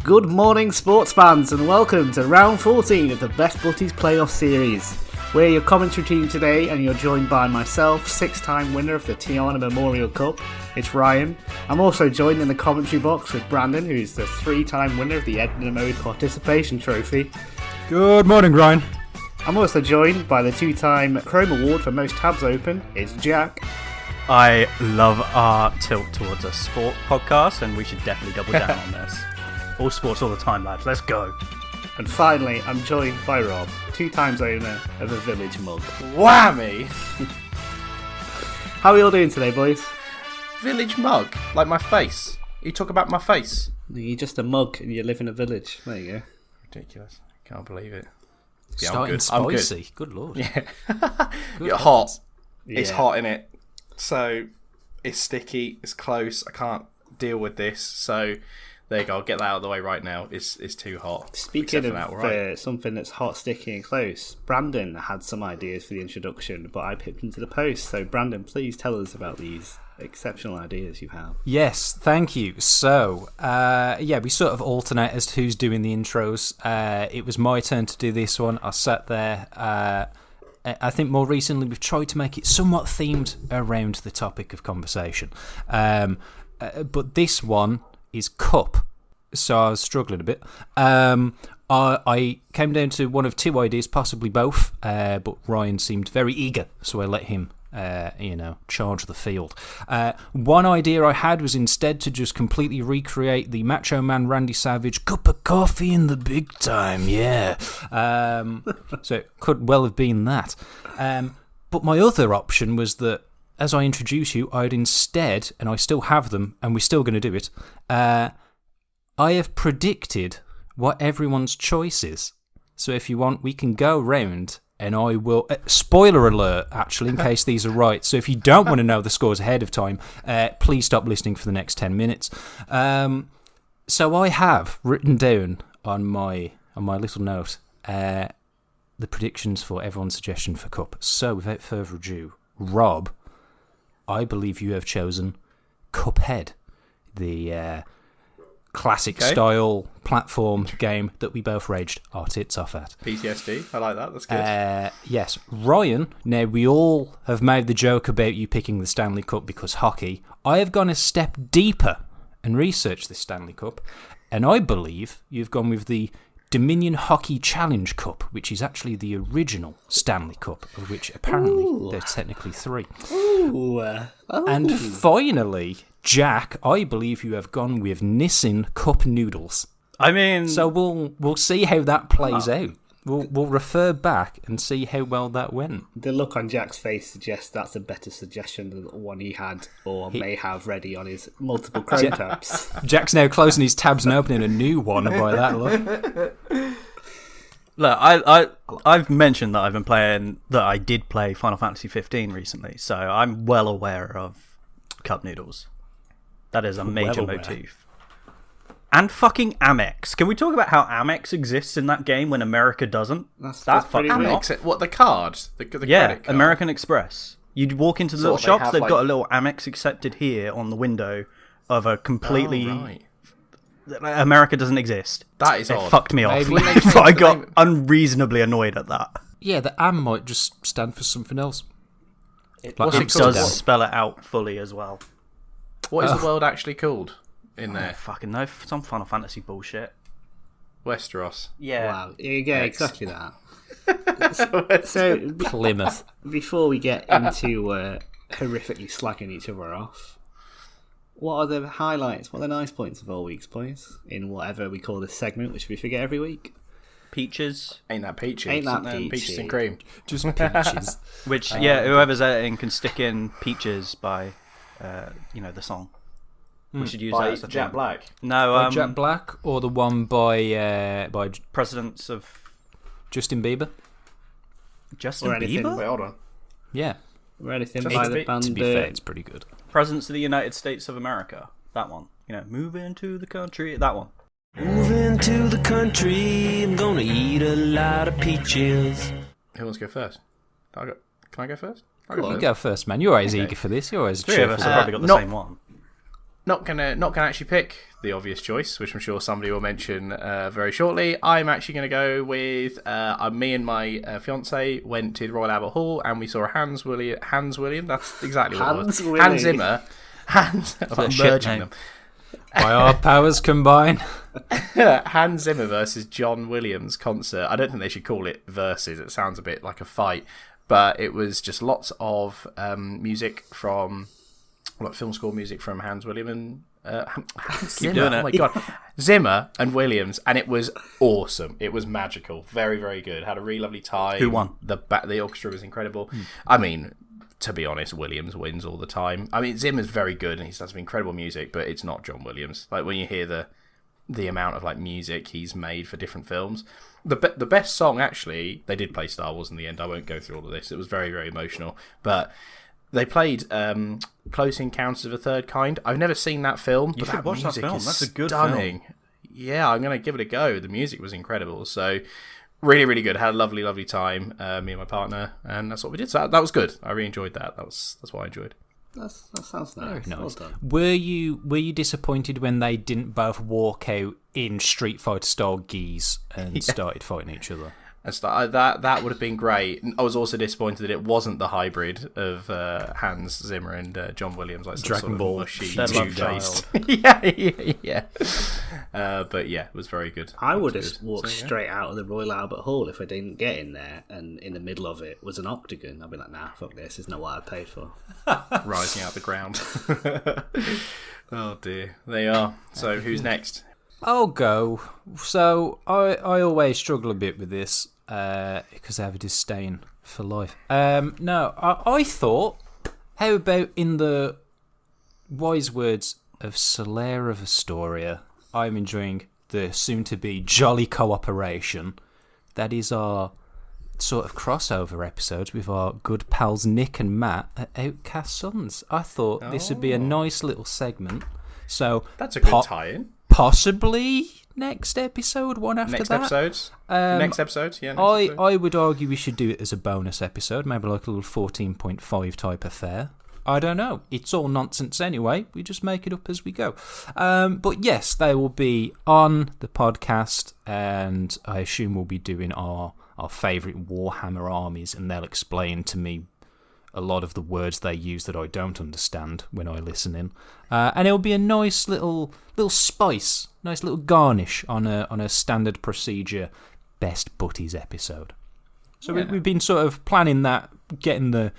Good morning, sports fans, and welcome to round 14 of the Best Butties playoff series. We're your commentary team today, and you're joined by myself, six-time winner of the Tiana Memorial Cup. It's Ryan. I'm also joined in the commentary box with Brandon, who's the three-time winner of the Edna Mode Participation Trophy. Good morning, Ryan. I'm also joined by the two-time Chrome Award for Most Tabs Open. It's Jack. I love our tilt towards a sport podcast, and we should definitely double down on this. All sports all the time, lads. Let's go. And finally, I'm joined by Rob, two times owner of a Village mug. Whammy! How are you all doing today, boys? Village mug? Like my face? You talk about my face? You're just a mug and you live in a village. There you go. Ridiculous. Can't believe it. Yeah, starting spicy. Good lord. Yeah. Good You're hot. Yeah. It's hot in it. So, it's sticky. It's close. I can't deal with this. So, there you go. I'll get that out of the way right now. It's too hot. Speaking of something that's hot, sticky and close, Brandon had some ideas for the introduction, but I picked him to the post. So, Brandon, please tell us about these exceptional ideas you have. Yes, thank you. So, we sort of alternate as to who's doing the intros. It was my turn to do this one. I sat there. I think more recently we've tried to make it somewhat themed around the topic of conversation. But this one is cup. So I was struggling a bit. I came down to one of two ideas, possibly both, but Ryan seemed very eager, so I let him charge the field. One idea I had was instead to just completely recreate the Macho Man Randy Savage cup of coffee in the big time, yeah. So it could well have been that. But my other option was that as I introduce you, I'd instead, and I still have them, and we're still going to do it, I have predicted what everyone's choice is. So if you want, we can go round and I will... spoiler alert, actually, in case these are right. So if you don't want to know the scores ahead of time, please stop listening for the next 10 minutes. So I have written down on my little note the predictions for everyone's suggestion for Cup. So without further ado, Rob, I believe you have chosen Cuphead, the classic style platform game that we both raged our tits off at. PTSD. I like that. That's good. Yes. Ryan, now we all have made the joke about you picking the Stanley Cup because hockey. I have gone a step deeper and researched this Stanley Cup, and I believe you've gone with the Dominion Hockey Challenge Cup, which is actually the original Stanley Cup, of which apparently there's technically three. And finally, Jack, I believe you have gone with Nissin Cup Noodles. I mean... So we'll see how that plays out. We'll refer back and see how well that went. The look on Jack's face suggests that's a better suggestion than the one he had or may have ready on his multiple Chrome tabs. Jack's now closing his tabs and opening a new one by that look. Look, I've mentioned that I did play Final Fantasy 15 recently, so I'm well aware of cup noodles. That is a major motif. And fucking Amex. Can we talk about how Amex exists in that game when America doesn't? That's fucking Amex. What, the card? The credit card? American Express. You'd walk into the little shops, they've got a little Amex accepted here on the window of a completely... Oh, right. America doesn't exist. That is it odd. fucked me off. I got unreasonably annoyed at that. Yeah, the Am might just stand for something else. It does spell it out fully as well. What is the world actually called in there? Fucking no, some Final Fantasy bullshit. Westeros. Yeah. Wow, yeah, exactly that. So Plymouth. Before we get into horrifically slagging each other off, what are the highlights, what are the nice points of all week's boys in whatever we call this segment, which we forget every week? Peaches. Ain't that peaches? Ain't that peachy? Peaches and cream. Just peaches. Which, whoever's editing can stick in Peaches by, the song. We should use that as the Jack thing. Black. No, Jack Black or the one by Presidents of Justin Bieber? Justin Or anything. Bieber? Wait, hold on. Yeah. Or anything Just by to the be- band. To be fair, it's pretty good. Presidents of the United States of America. That one. Moving to the country. That one. Moving to the country, I'm gonna eat a lot of peaches. Who wants to go first? Can I go first? You go first, man. You're always eager for this. You're always Three of us have probably got the same one. not gonna actually pick the obvious choice, which I'm sure somebody will mention very shortly. I'm actually gonna go with me and my fiance went to the Royal Albert Hall and we saw Hans William. That's exactly what it was. Hans Zimmer. I'm merging them. By our powers combined. Hans Zimmer versus John Williams concert. I don't think they should call it versus. It sounds a bit like a fight, but it was just lots of music from. Like film score music from Hans William and Hans Zimmer. Oh my god, Zimmer and Williams, and it was awesome. It was magical, very very good. Had a really lovely time. Who won? The orchestra was incredible. I mean, to be honest, Williams wins all the time. I mean, Zimmer's very good and he's done some incredible music, but it's not John Williams. Like when you hear the amount of like music he's made for different films. The best song actually, they did play Star Wars in the end. I won't go through all of this. It was very very emotional, but. They played Close Encounters of a Third Kind. I've never seen that film, but that watch that music film. is That's a good stunning. film. Yeah, I'm going to give it a go. The music was incredible. So, really, really good. Had a lovely, lovely time, me and my partner, and that's what we did. So that was good. I really enjoyed that. That's what I enjoyed. That sounds nice. Very nice. Well done. Were you disappointed when they didn't both walk out in Street Fighter style geese and started fighting each other? That would have been great. I was also disappointed that it wasn't the hybrid of Hans Zimmer and John Williams, like some Dragon sort of Ball mushy, two-faced. yeah. But yeah, it was very good. I would have walked straight out of the Royal Albert Hall if I didn't get in there, and in the middle of it was an octagon. I'd be like, nah, fuck this. It's not what I paid for. Rising out of the ground. Oh dear, they are. So who's next? I'll go. So I always struggle a bit with this because I have a disdain for life. No, I thought, how about in the wise words of Solera of Astoria, I'm enjoying the soon-to-be jolly cooperation. That is our sort of crossover episodes with our good pals Nick and Matt at Outcast Sons. I thought this would be a nice little segment. So That's a good tie-in. Possibly next episode, one after Next that. Episodes? Next episode, yeah. I would argue we should do it as a bonus episode, maybe like a little 14.5 type affair. I don't know. It's all nonsense anyway. We just make it up as we go. But yes, they will be on the podcast, and I assume we'll be doing our favourite Warhammer armies, and they'll explain to me a lot of the words they use that I don't understand when I listen in. And it'll be a nice little spice, nice little garnish on a standard procedure Best Butties episode. So we've been sort of planning that, getting the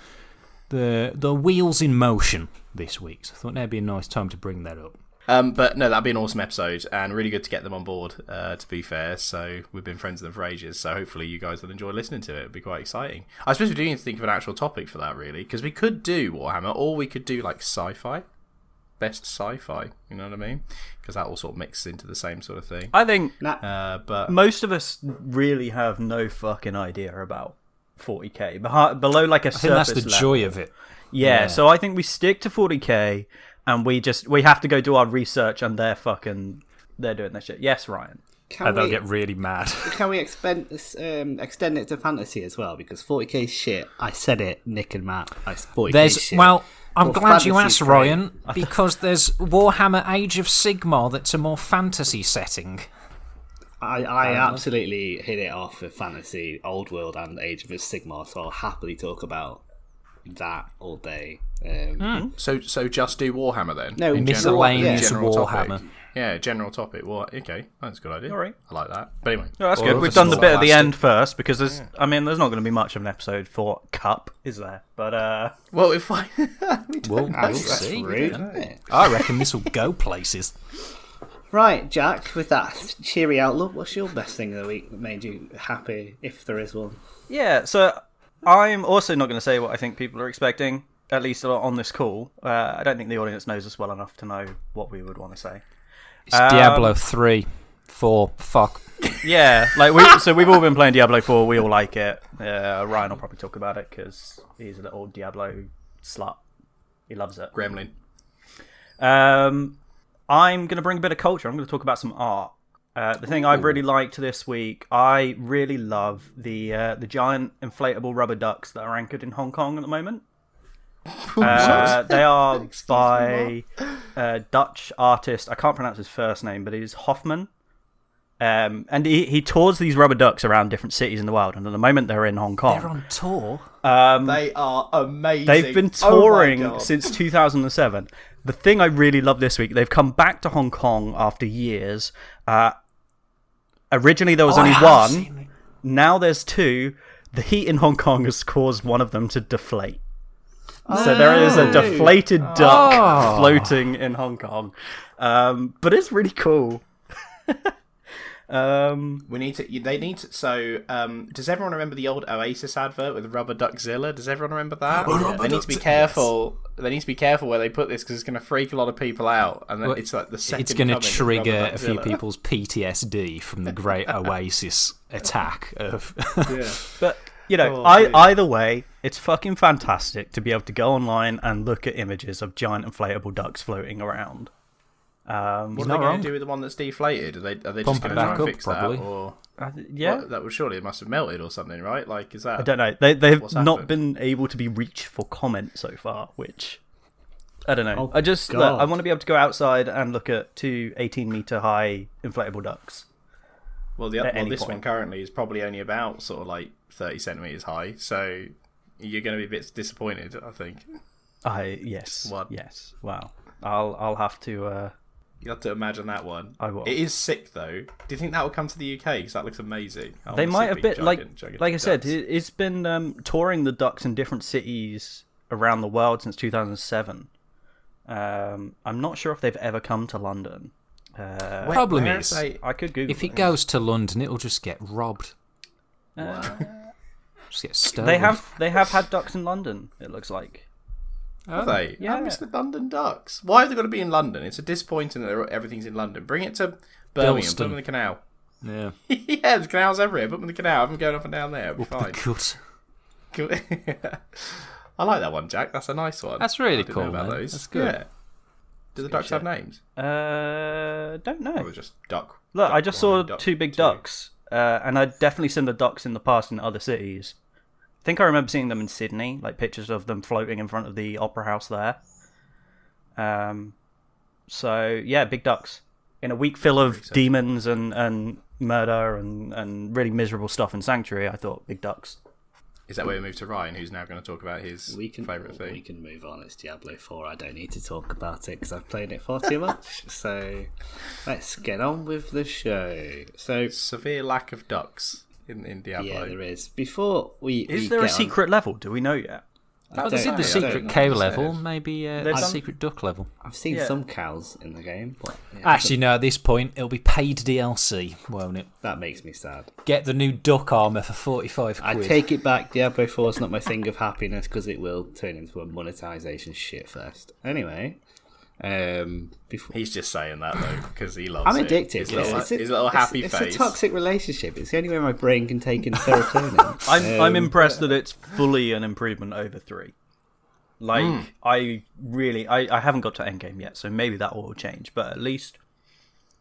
wheels in motion this week. So I thought that'd be a nice time to bring that up. But no, that'd be an awesome episode and really good to get them on board, to be fair. So we've been friends with them for ages, so hopefully you guys will enjoy listening to it. It'd be quite exciting. I suppose we do need to think of an actual topic for that, really, because we could do Warhammer, or we could do like sci-fi. Best sci-fi, you know what I mean? Because that all sort of mixes into the same sort of thing. I think but most of us really have no fucking idea about 40k. Below like a surface level. I think that's the joy of it. Yeah, so I think we stick to 40k, and we have to go do our research, and they're doing their shit. Yes, Ryan. And they'll get really mad. Can we extend it to fantasy as well? Because 40k shit. I said it, Nick and Matt. 40k shit. Well, I'm glad you fantasy's asked, great. Ryan, because there's Warhammer Age of Sigmar that's a more fantasy setting. I absolutely hit it off with fantasy, Old World, and Age of Sigmar, so I'll happily talk about that all day. So just do Warhammer then? No, miscellaneous general Warhammer. Topic. Yeah, general topic. Okay, that's a good idea. All right. I like that. But anyway. No, that's Or good. if We've it's done the more bit at the plastic. end first, because there's not going to be much of an episode for Cup, is there? But Well, if I... We'll That's see. rude, isn't it? I reckon this will go places. Right, Jack, with that cheery outlook, what's your best thing of the week that made you happy, if there is one? yeah, so I'm also not going to say what I think people are expecting, at least on this call. I don't think the audience knows us well enough to know what we would want to say. It's Diablo 3, 4, fuck. Yeah, we've all been playing Diablo 4. We all like it. Ryan will probably talk about it because he's a little Diablo slut. He loves it. Gremlin. I'm going to bring a bit of culture. I'm going to talk about some art. The thing I've really liked this week, I really love the giant inflatable rubber ducks that are anchored in Hong Kong at the moment. They are by Dutch artist. I can't pronounce his first name, but he's Hoffman. And he tours these rubber ducks around different cities in the world. And at the moment, they're in Hong Kong. They're on tour. They are amazing. They've been touring since 2007. The thing I really love this week, they've come back to Hong Kong after years. Originally, there was only one. Now there's two. The heat in Hong Kong has caused one of them to deflate. So there is a deflated duck floating in Hong Kong. But it's really cool. We need to. They need to. So, does everyone remember the old Oasis advert with Rubber Duckzilla? Does everyone remember that? They need to be careful. Yes. They need to be careful where they put this because it's going to freak a lot of people out, and it's like the second. It's going to trigger a few people's PTSD from the Great Oasis attack. But either way, it's fucking fantastic to be able to go online and look at images of giant inflatable ducks floating around. What are they going to do with the one that's deflated? Are they just going to try and fix that? Or that was surely it must have melted or something, right? Like, is that? I don't know. They've not been able to be reached for comment so far, which I don't know. I want to be able to go outside and look at two 18-meter high inflatable ducks. Well, this one currently is probably only about sort of like 30 centimeters high, so you're going to be a bit disappointed, I think. Yes. Wow. I'll have to. You have to imagine that one. I will. It is sick, though. Do you think that will come to the UK? Because that looks amazing. They might have been like I said. It's been touring the ducks in different cities around the world since 2007. I'm not sure if they've ever come to London. Problem is, I could Google. If it goes to London, it'll just get robbed. Just get stolen. They have had ducks in London. It looks like. Have they? Yeah. I miss the London Ducks. Why have they got to be in London? It's a disappointing that everything's in London. Bring it to Birmingham. Put them in the canal. Yeah. Yeah, there's canals everywhere. Put them in the canal. Have them going up and down there. It'll be fine. Good. I like that one, Jack. That's a nice one. That's really cool. cool, about man. those. That's good. Yeah. Do the ducks have names? Don't know. Or just duck? Look, I just saw two big ducks, and I'd definitely seen the ducks in the past in other cities. I think I remember seeing them in Sydney, like pictures of them floating in front of the Opera House there. So yeah, big ducks in a week full of demons and murder and really miserable stuff in Sanctuary. I thought big ducks. Is that where we move to Ryan, who's now going to talk about his favourite thing? We can move on. It's Diablo 4. I don't need to talk about it because I've played it far too much. So let's get on with the show. So severe lack of ducks in Diablo. Yeah, there is. Before is there a secret level? Do we know yet? They did the secret cow level, maybe a secret duck level. I've seen some cows in the game. But actually, no, at this point, it'll be paid DLC, won't it? That makes me sad. Get the new duck armour for 45 quid. I take it back. Diablo 4 is not my thing of happiness because it will turn into a monetization shitfest. Anyway, He's just saying that though because he loves I'm addicted. His little happy face. It's a toxic relationship. It's the only way my brain can take in serotonin. I'm impressed that it's fully an improvement over 3. Like I haven't got to endgame yet, so maybe that will change. But at least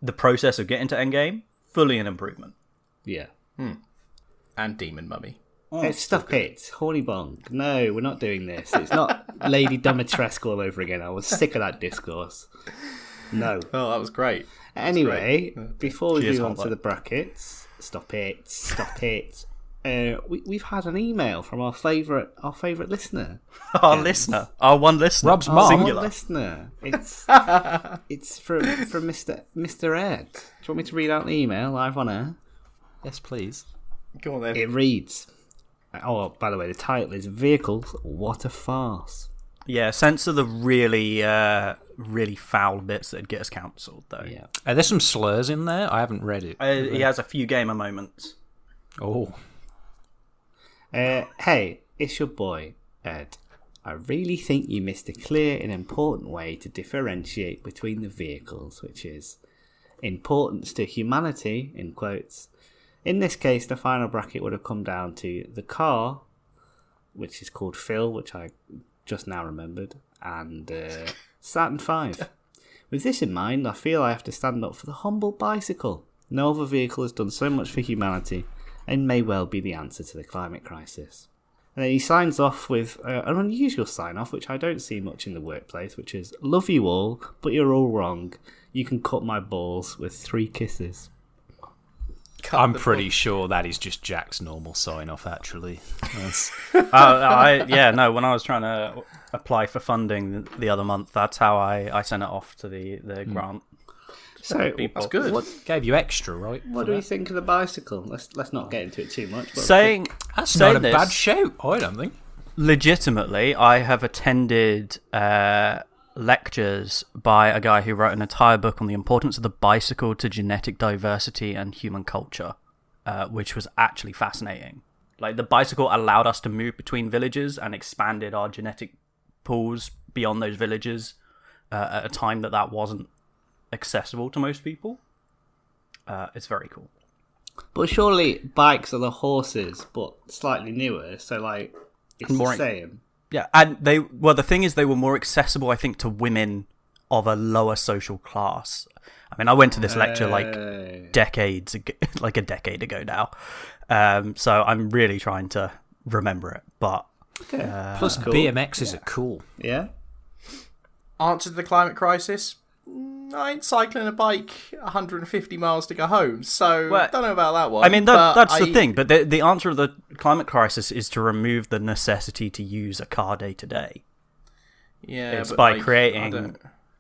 the process of getting to endgame, fully an improvement. Yeah. And Demon Mummy. Stop it. Horny Bong. No, we're not doing this. It's not Lady Dimitrescu all over again. I was sick of that discourse. No. Oh, that was great. Anyway, before we move on to the brackets, stop it. We've had an email from our favourite listener. Our one listener. Rob's mom. Singular. Our listener. It's from Mr. Ed. Do you want me to read out the email live on air? Yes, please. Go on then. It reads... Oh, by the way, the title is Vehicles, What a Farce. Yeah, censor the really foul bits that get us cancelled, though. Yeah. There's some slurs in there. I haven't read it. He has a few gamer moments. Oh. Hey, it's your boy, Ed. I really think you missed a clear and important way to differentiate between the vehicles, which is importance to humanity, in quotes. In this case, the final bracket would have come down to the car, which is called Phil, which I just now remembered, and Saturn V. With this in mind, I feel I have to stand up for the humble bicycle. No other vehicle has done so much for humanity and may well be the answer to the climate crisis. And then he signs off with an unusual sign-off, which I don't see much in the workplace, which is, love you all, but you're all wrong. You can cut my balls with 3 kisses. I'm pretty sure that is just Jack's normal sign-off, actually. When I was trying to apply for funding the other month, that's how I sent it off to the grant. So That's good. What Gave you extra, right? do we think of the bicycle? Let's not get into it too much. But That's not a bad shout, I don't think. Legitimately, I have attended lectures by a guy who wrote an entire book on the importance of the bicycle to genetic diversity and human culture, which was actually fascinating. Like, the bicycle allowed us to move between villages and expanded our genetic pools beyond those villages at a time that wasn't accessible to most people. It's very cool. But surely bikes are the horses, but slightly newer. So like it's the same. Yeah, and the thing is, they were more accessible, I think, to women of a lower social class. I mean, I went to this lecture like a decade ago now, so I'm really trying to remember it. But plus, cool. BMXs are cool. Yeah. Answer to the climate crisis. I ain't cycling a bike 150 miles to go home, so don't know about that one. I mean, that's the thing, but the answer of the climate crisis is to remove the necessity to use a car day to day. Yeah, it's but by creating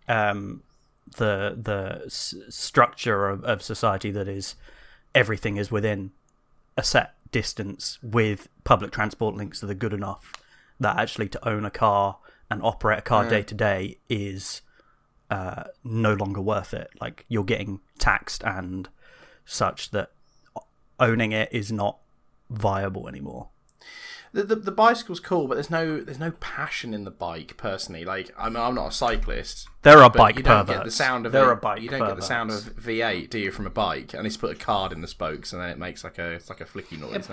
the structure of society that is everything is within a set distance with public transport links that are good enough that actually to own a car and operate a car day to day is no longer worth it. Like, you're getting taxed and such that owning it is not viable anymore. The bicycle's cool, but there's no passion in the bike personally. Like, I'm not a cyclist. There are bike you don't perverts. Get the sound of there it. are bike You don't perverts. get the sound of V8, do you, from a bike? And it's put a card in the spokes, and then it makes like a flicky noise.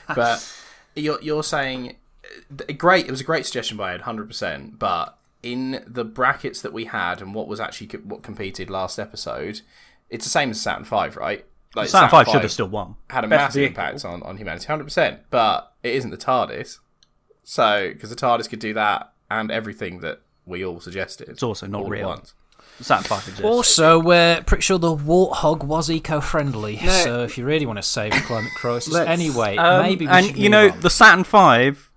But you're saying great. It was a great suggestion by Ed, 100%. But in the brackets that we had and what was actually what competed last episode, it's the same as Saturn V, right? Like, Saturn 5 should have still won. Had a Best massive vehicle. impact on humanity, 100%. But it isn't the TARDIS. So, because the TARDIS could do that and everything that we all suggested. It's also not all at real. once. Saturn 5 exists. Also, we're pretty sure the Warthog was eco-friendly. No. So if you really want to save the climate crisis, Let's- anyway, maybe we should you move know, on. the Saturn 5,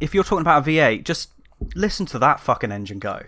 if you're talking about a V8, just listen to that fucking engine go.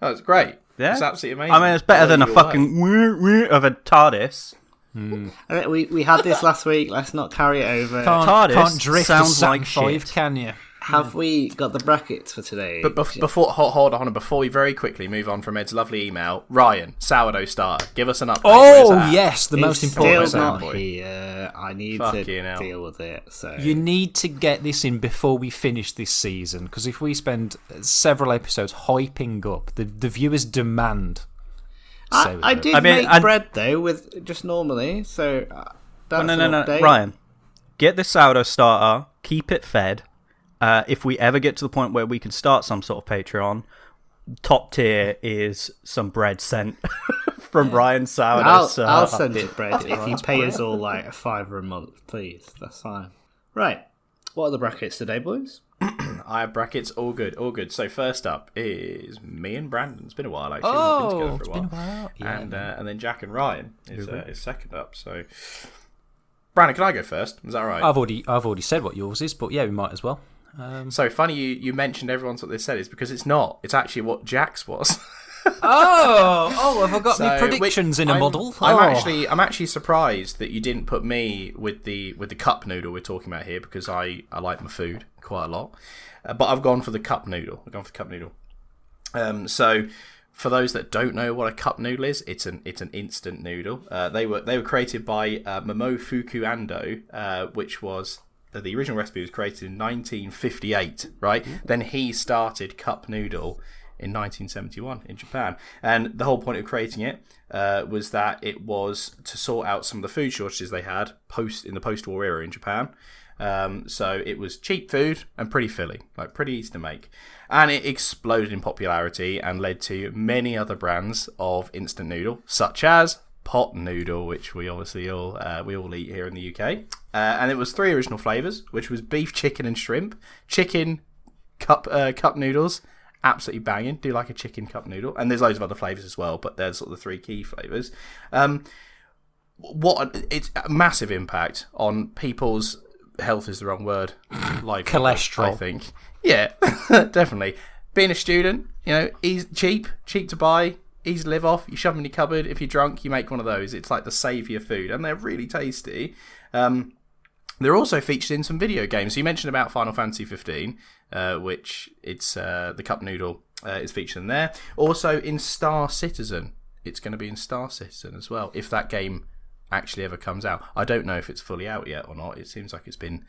Oh, it's great. Yeah? It's absolutely amazing. I mean, it's better than a You're right. fucking of a TARDIS. We had this last week. Let's not carry it over. TARDIS Can't drift sounds a Saturn like 5, shit. can you? Have we got the brackets for today? But before, hold on, before we very quickly move on from Ed's lovely email, Ryan, sourdough starter, give us an update. Where's Oh, that? yes, the most It's important still not sound. here. I need Fucking to hell. deal with it. So You need to get this in before we finish this season, because if we spend several episodes hyping up, the viewers demand. I did make bread though with just normally. So that's No, an update. Ryan, get the sourdough starter, keep it fed. If we ever get to the point where we can start some sort of Patreon, top tier is some bread sent from Ryan's sourdough. I'll send you bread if you pay us all like $5 a month, please. That's fine. Right. What are the brackets today, boys? I have brackets, all good, all good. So first up is me and Brandon. It's been a while, actually. Oh, We've been together it's for a been while. a while. Yeah, And then Jack and Ryan is second up. So, Brandon, can I go first? Is that all right? I've already said what yours is, but yeah, we might as well. So funny you mentioned everyone's what they said is because it's not. It's actually what Jack's was. Oh, have I got any So, predictions in a model? I'm actually surprised that you didn't put me with the cup noodle we're talking about here because I like my food quite a lot. But I've gone for the cup noodle. I've gone for the cup noodle. So for those that don't know what a cup noodle is, it's an instant noodle. They were created by Momofuku Ando, which was the original recipe was created in 1958, right? Then he started cup noodle in 1971 in Japan, and the whole point of creating it was that it was to sort out some of the food shortages they had in the post-war era in Japan. So it was cheap food and pretty filling, like pretty easy to make, and it exploded in popularity and led to many other brands of instant noodle, such as pot noodle, which we obviously all eat here in the UK. and it was 3 original flavours, which was beef, chicken, and shrimp. Chicken cup noodles, absolutely banging. Do like a chicken cup noodle, and there's loads of other flavours as well, but there's sort of the 3 key flavours. It's a massive impact on people's health is the wrong word. Like cholesterol, I think. Yeah, definitely. Being a student, easy, cheap to buy, easy to live off. You shove them in your cupboard. If you're drunk, you make one of those. It's like the saviour food, and they're really tasty. They're also featured in some video games. So you mentioned about Final Fantasy 15, which it's the cup noodle is featured in there. Also in Star Citizen. It's going to be in Star Citizen as well, if that game actually ever comes out. I don't know if it's fully out yet or not. It seems like it's been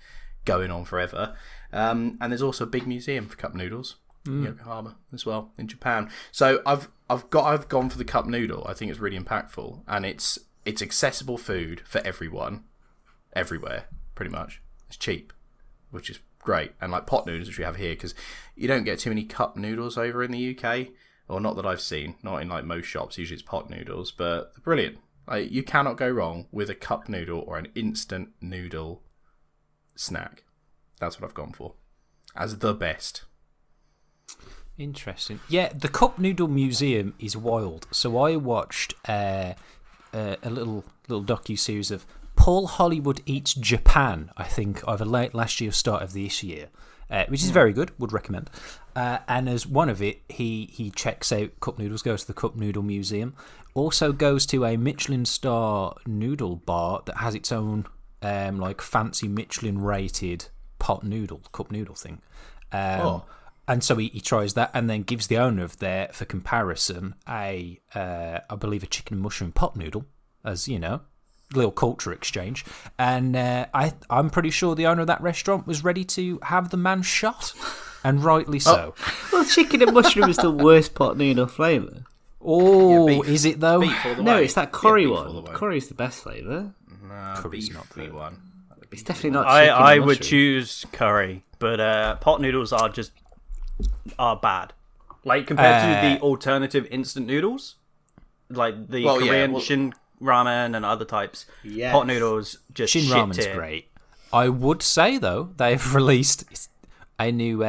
going on forever. And there's also a big museum for cup noodles in Yokohama as well in Japan. So I've gone for the cup noodle. I think it's really impactful, and it's accessible food for everyone, everywhere pretty much. It's cheap, which is great, and like pot noodles, which we have here, because you don't get too many cup noodles over in the UK, or not that I've seen, not in like most shops. Usually it's pot noodles, but they're brilliant. Like, you cannot go wrong with a cup noodle or an instant noodle snack. That's what I've gone for as the best. Interesting. Yeah, the Cup Noodle Museum is wild. So I watched a little docu-series of Paul Hollywood Eats Japan, I think, either late last year or start of this year, which is very good, would recommend. And as one of it, he checks out cup noodles, goes to the Cup Noodle Museum, also goes to a Michelin star noodle bar that has its own like fancy Michelin-rated cup noodle thing. And so he tries that, and then gives the owner of there, for comparison, I believe a chicken and mushroom pot noodle, as you know, little culture exchange. And I'm pretty sure the owner of that restaurant was ready to have the man shot, and rightly so. Well, chicken and mushroom is the worst pot noodle flavour. Oh, Yeah, beef, is it though? No, it's that curry Yeah, one. Curry's the best flavour. Nah, Curry's beef not be one. It's definitely not chicken I and would mushroom. choose curry, but pot noodles are bad. Like, compared to the alternative instant noodles, like the Korean Shin ramen and other types, pot noodles just Shin shit ramen's tier. great. I would say though, they've released a new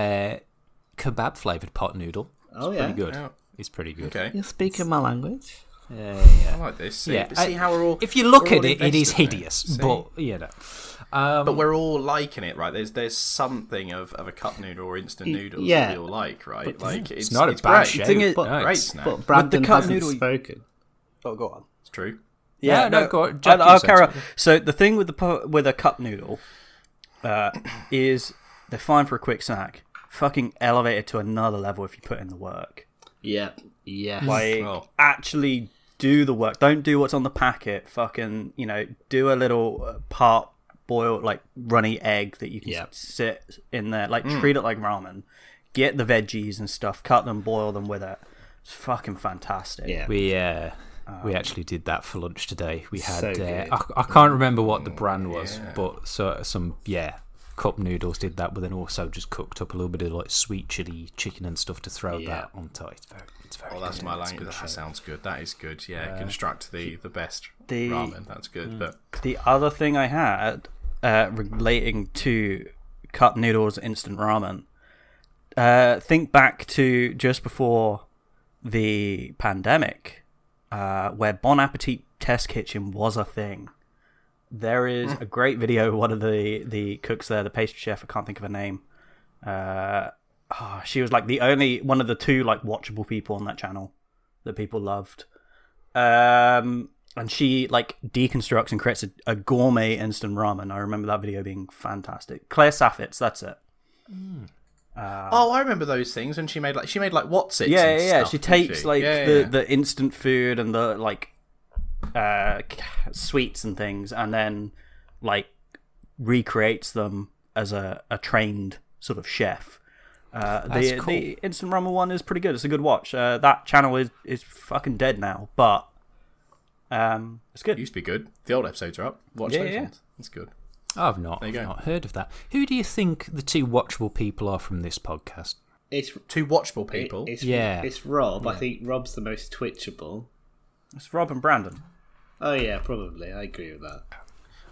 kebab flavoured pot noodle. It's pretty good. Yeah. It's pretty good. Okay. You're speaking my language. I like this. See, Yeah, see how we're all. If you look we're at all it, it is invested in hideous, See? but you know. But we're all liking it, right? There's something of a cup noodle or instant noodles yeah. that we all like, right? But like it's not a bad great. shape. Thing is- Great snack. But Brandon cup hasn't noodle- spoken. Oh, go on. It's true. Yeah, no, go on. I'll carry on. So the thing with with a cup noodle is they're fine for a quick snack. Fucking elevate it to another level if you put in the work. Yeah. Yeah. Like, actually do the work. Don't do what's on the packet. Fucking, do a little part boiled, like, runny egg that you can sit in there. Like, treat it like ramen. Get the veggies and stuff. Cut them, boil them with it. It's fucking fantastic. Yeah. We actually did that for lunch today. We had So good. I can't remember what the brand was, but some cup noodles did that, but then also just cooked up a little bit of like sweet chili chicken and stuff to throw that on top. It's very Oh, that's good. my It's language. good That shape. sounds good. That is good. Yeah, construct the best the- ramen. That's good. But The other thing I had relating to cup noodles, instant ramen, think back to just before the pandemic, where Bon Appetit Test Kitchen was a thing. There is a great video of one of the cooks there, the pastry chef, I can't think of her name. She was like the only one of the two like watchable people on that channel that people loved. And she like deconstructs and creates a gourmet instant ramen. I remember that video being fantastic. Claire Saffitz, that's it. I remember those things. And she made like what's it? Yeah. She takes she? like Yeah. the instant food and the like sweets and things, and then like recreates them as a trained sort of chef. The instant ramen one is pretty good. It's a good watch. That channel is fucking dead now, but it's good. It used to be good. The old episodes are up. Watch those ones. It's good. I've not There you go. not heard of that. Who do you think the two watchable people are from this podcast? It's Two watchable people. It's Rob. I think Rob's the most twitchable. It's Rob and Brandon. Oh yeah, probably. I agree with that.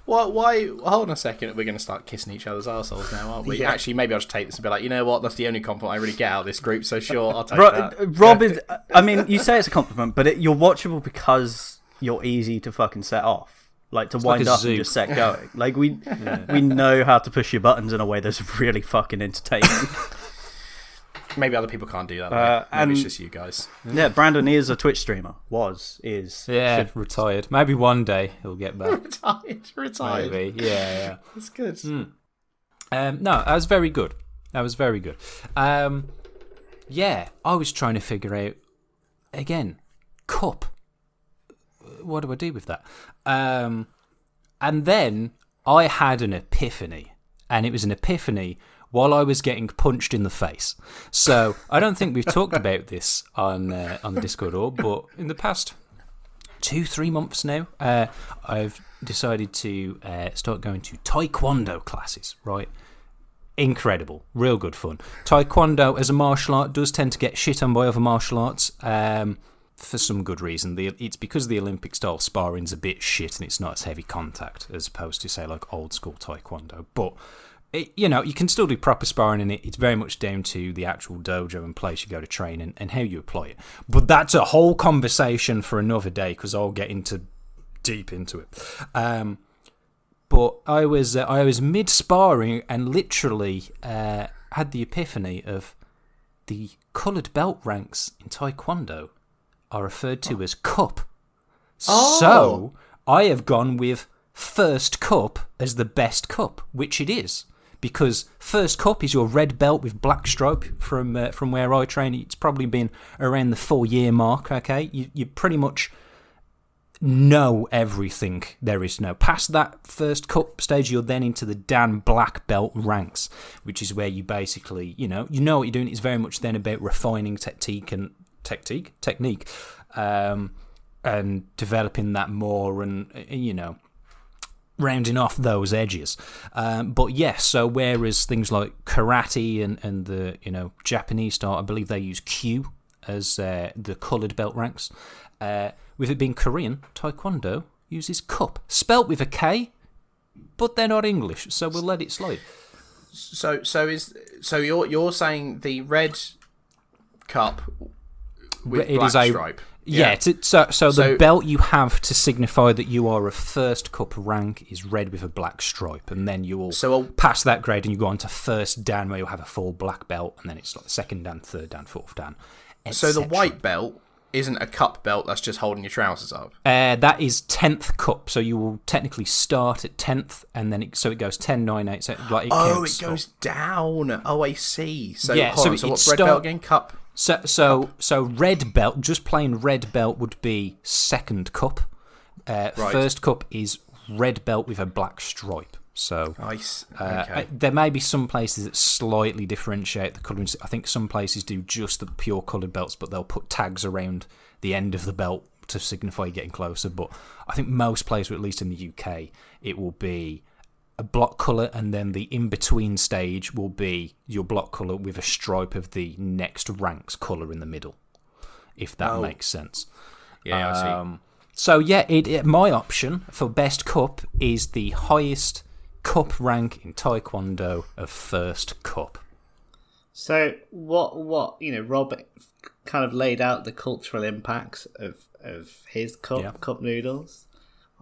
Why? Hold on a second. We're going to start kissing each other's arseholes now, aren't we? Yeah. Actually, maybe I'll just take this and be like, you know what? That's the only compliment I really get out of this group. So sure, I'll take that. Rob is. I mean, you say it's a compliment, but you're watchable because you're easy to fucking set off. Like to wind up and just set going. Like we know how to push your buttons in a way that's really fucking entertaining. Maybe other people can't do that. Maybe it's just you guys. Yeah, Brandon is a Twitch streamer. Retired. Maybe one day he'll get back. Retired. Maybe. Yeah. That's good. No, that was very good. Yeah, I was trying to figure out again, cup. What do I do with that? And then I had an epiphany, and it was an epiphany while I was getting punched in the face. So I don't think we've talked about this on the Discord but in the past 2-3 months now, I've decided to start going to Taekwondo classes, right? Incredible. Real good fun. Taekwondo as a martial art does tend to get shit on by other martial arts for some good reason. It's because the Olympic style sparring's a bit shit and it's not as heavy contact as opposed to, say, like old school Taekwondo. But you can still do proper sparring in it. It's very much down to the actual dojo and place you go to train and how you apply it. But that's a whole conversation for another day because I'll get deep into it. But I was mid sparring and literally had the epiphany of the coloured belt ranks in Taekwondo are referred to as cup. So I have gone with first cup as the best cup, which it is. Because first cup is your red belt with black stripe from where I train. It's probably been around the 4-year mark, okay? You pretty much know everything there is to know. Past that first cup stage, you're then into the Dan black belt ranks, which is where you basically, you know what you're doing. It's very much then about refining technique and developing that more and, rounding off those edges. But yes, so whereas things like karate and the Japanese style, I believe they use Q as the coloured belt ranks. With it being Korean, Taekwondo uses cup, spelt with a K, but they're not English, so we'll let it slide. So you're saying the red cup with it black is a stripe? Yeah, so the belt you have to signify that you are a first cup rank is red with a black stripe, and then you will pass that grade and you go on to first Dan where you'll have a full black belt, and then it's like second Dan, third Dan, fourth Dan. So the white belt isn't a cup belt that's just holding your trousers up? That is 10th cup, so you will technically start at 10th, and then it goes 10, 9, 8, so like it counts it goes down. Oh, I see. So, yeah, so what's red belt again? Cup? So red belt, just plain red belt would be second cup. Right. First cup is red belt with a black stripe. So okay. There may be some places that slightly differentiate the colouring. I think some places do just the pure coloured belts, but they'll put tags around the end of the belt to signify getting closer. But I think most places, or at least in the UK, it will be a block colour, and then the in-between stage will be your block colour with a stripe of the next rank's colour in the middle, if that makes sense. Yeah, I see. So yeah, my option for best cup is the highest cup rank in Taekwondo of first cup. So what Rob kind of laid out the cultural impacts of his cup noodles.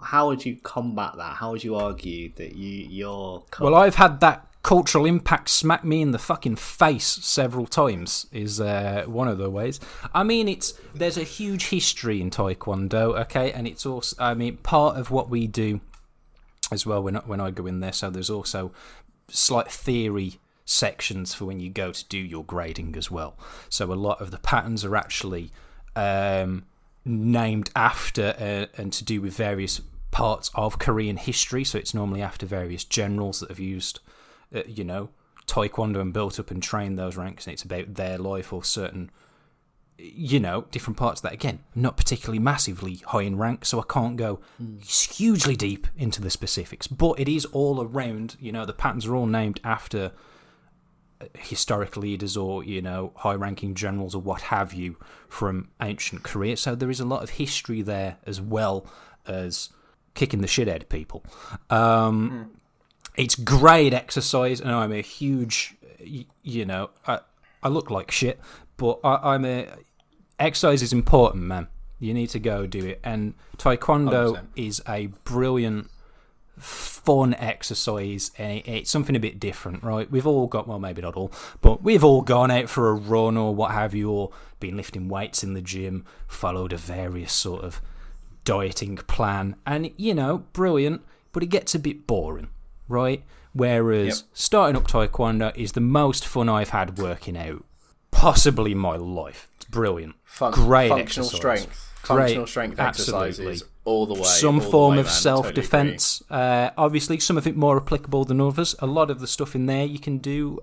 How would you combat that? How would you argue that your cup... Well, I've had that cultural impact smack me in the fucking face several times, is one of the ways. I mean, there's a huge history in Taekwondo, okay? And it's also, part of what we do as well when I go in there, so there's also slight theory sections for when you go to do your grading as well. So a lot of the patterns are actually named after and to do with various parts of Korean history, so it's normally after various generals that have used Taekwondo and built up and trained those ranks, and it's about their life or certain different parts of that. Again, not particularly massively high in rank, so I can't go hugely deep into the specifics, but it is all around, the patterns are all named after historic leaders or high-ranking generals or what have you from ancient Korea. So there is a lot of history there, as well as kicking the shit out of people. It's great exercise, and I'm a huge, I look like shit, but exercise is important, man. You need to go do it. And Taekwondo 100%. is a brilliant, fun exercise, and it's something a bit different, right? We've all got, well, maybe not all, but we've all gone out for a run or what have you, or been lifting weights in the gym, followed a various sort of dieting plan, and, brilliant, but it gets a bit boring, right? Whereas starting up Taekwondo is the most fun I've had working out, possibly in my life. It's brilliant. Great functional exercise. strength. Great. Functional strength exercises all the way. Some all the form way, of man. self-defense. Obviously, some of it more applicable than others. A lot of the stuff in there you can do,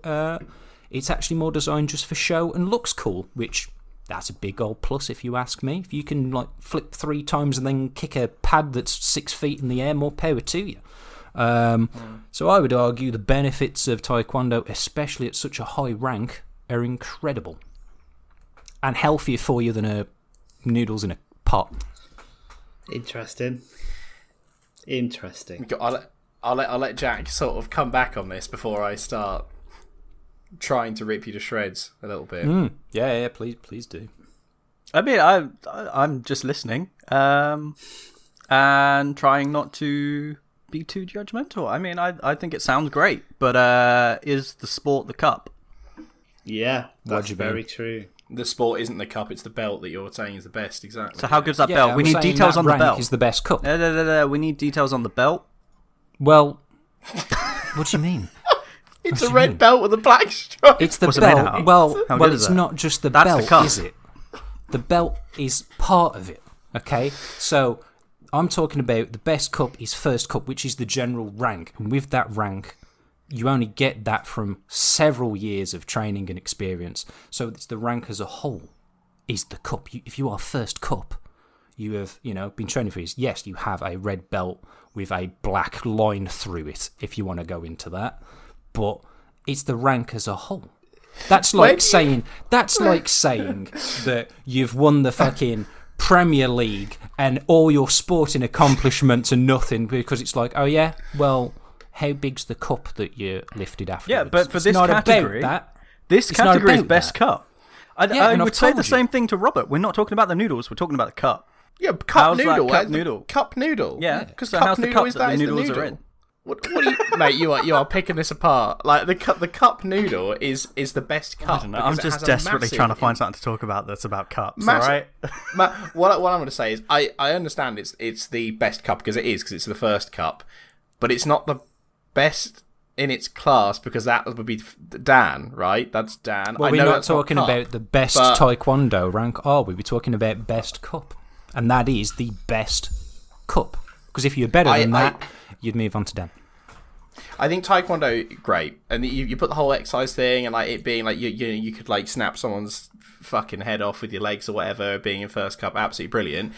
it's actually more designed just for show and looks cool, which that's a big old plus if you ask me. If you can flip 3 times and then kick a pad that's 6 feet in the air, more power to you. So I would argue the benefits of Taekwondo, especially at such a high rank, are incredible. And healthier for you than noodles in a pot. Interesting. I'll let Jack sort of come back on this before I start trying to rip you to shreds a little bit. Yeah, please do. I mean, I'm just listening, and trying not to be too judgmental. I mean, I think it sounds great, but is the sport the cup? Yeah, that's very true. The sport isn't the cup; it's the belt that you're saying is the best. Exactly. So how good's that belt? We need details on the belt. Is the best cup? We need details on the belt. Well, what do you mean? It's a red belt with a black stripe. It's the What's it made belt. out of? Well, How good is it's that? not just the That's the belt, cup. is it? The belt is part of it. Okay, so I'm talking about the best cup is first cup, which is the general rank, and with that rank, you only get that from several years of training and experience. So it's the rank as a whole is the cup. If you are first cup, you have been training for years. Yes, you have a red belt with a black line through it. If you want to go into that, but it's the rank as a whole. That's like saying that you've won the fucking Premier League and all your sporting accomplishments are nothing because it's like, oh yeah, well, how big's the cup that you lifted afterwards? Yeah, but for It's this not category, about that. this It's not category is about best that. cup. I and I've would say told the you. same thing to Robert. We're not talking about the noodles. We're talking about the cup. Yeah, cup How's that noodle. cup noodle? Cup noodle. Yeah, because so cup how's the noodle cup is that the the noodles noodle. are in? What do you, mate? You are picking this apart. Like the cup noodle is the best cup. I don't know. because I'm it just has a desperately massive trying to find something to talk about that's about cups. Massive- All right. What I'm going to say is I understand it's the best cup because it's the first cup, but it's not the best in its class because that would be Dan, right? That's Dan. Well, I we're know not that's talking cup, about the best but- Taekwondo rank, are we? We're talking about best cup. And that is the best cup. Because if you're better than that, you'd move on to Dan. I think Taekwondo great, and you put the whole exercise thing and like it being like you could like snap someone's fucking head off with your legs or whatever, being in first cup, absolutely brilliant.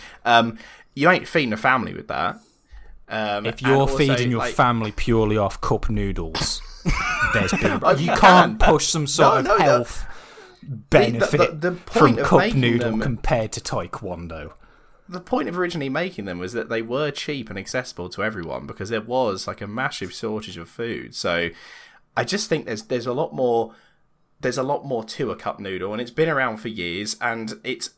You ain't feeding a family with that. If you're also, feeding your like, family purely off cup noodles, there's big. You You can't can. push some sort No, of no, health benefit the from point of cup making noodle them- compared to Taekwondo. The point of originally making them was that they were cheap and accessible to everyone because there was like a massive shortage of food. So I just think there's a lot more to a cup noodle, and it's been around for years, and it's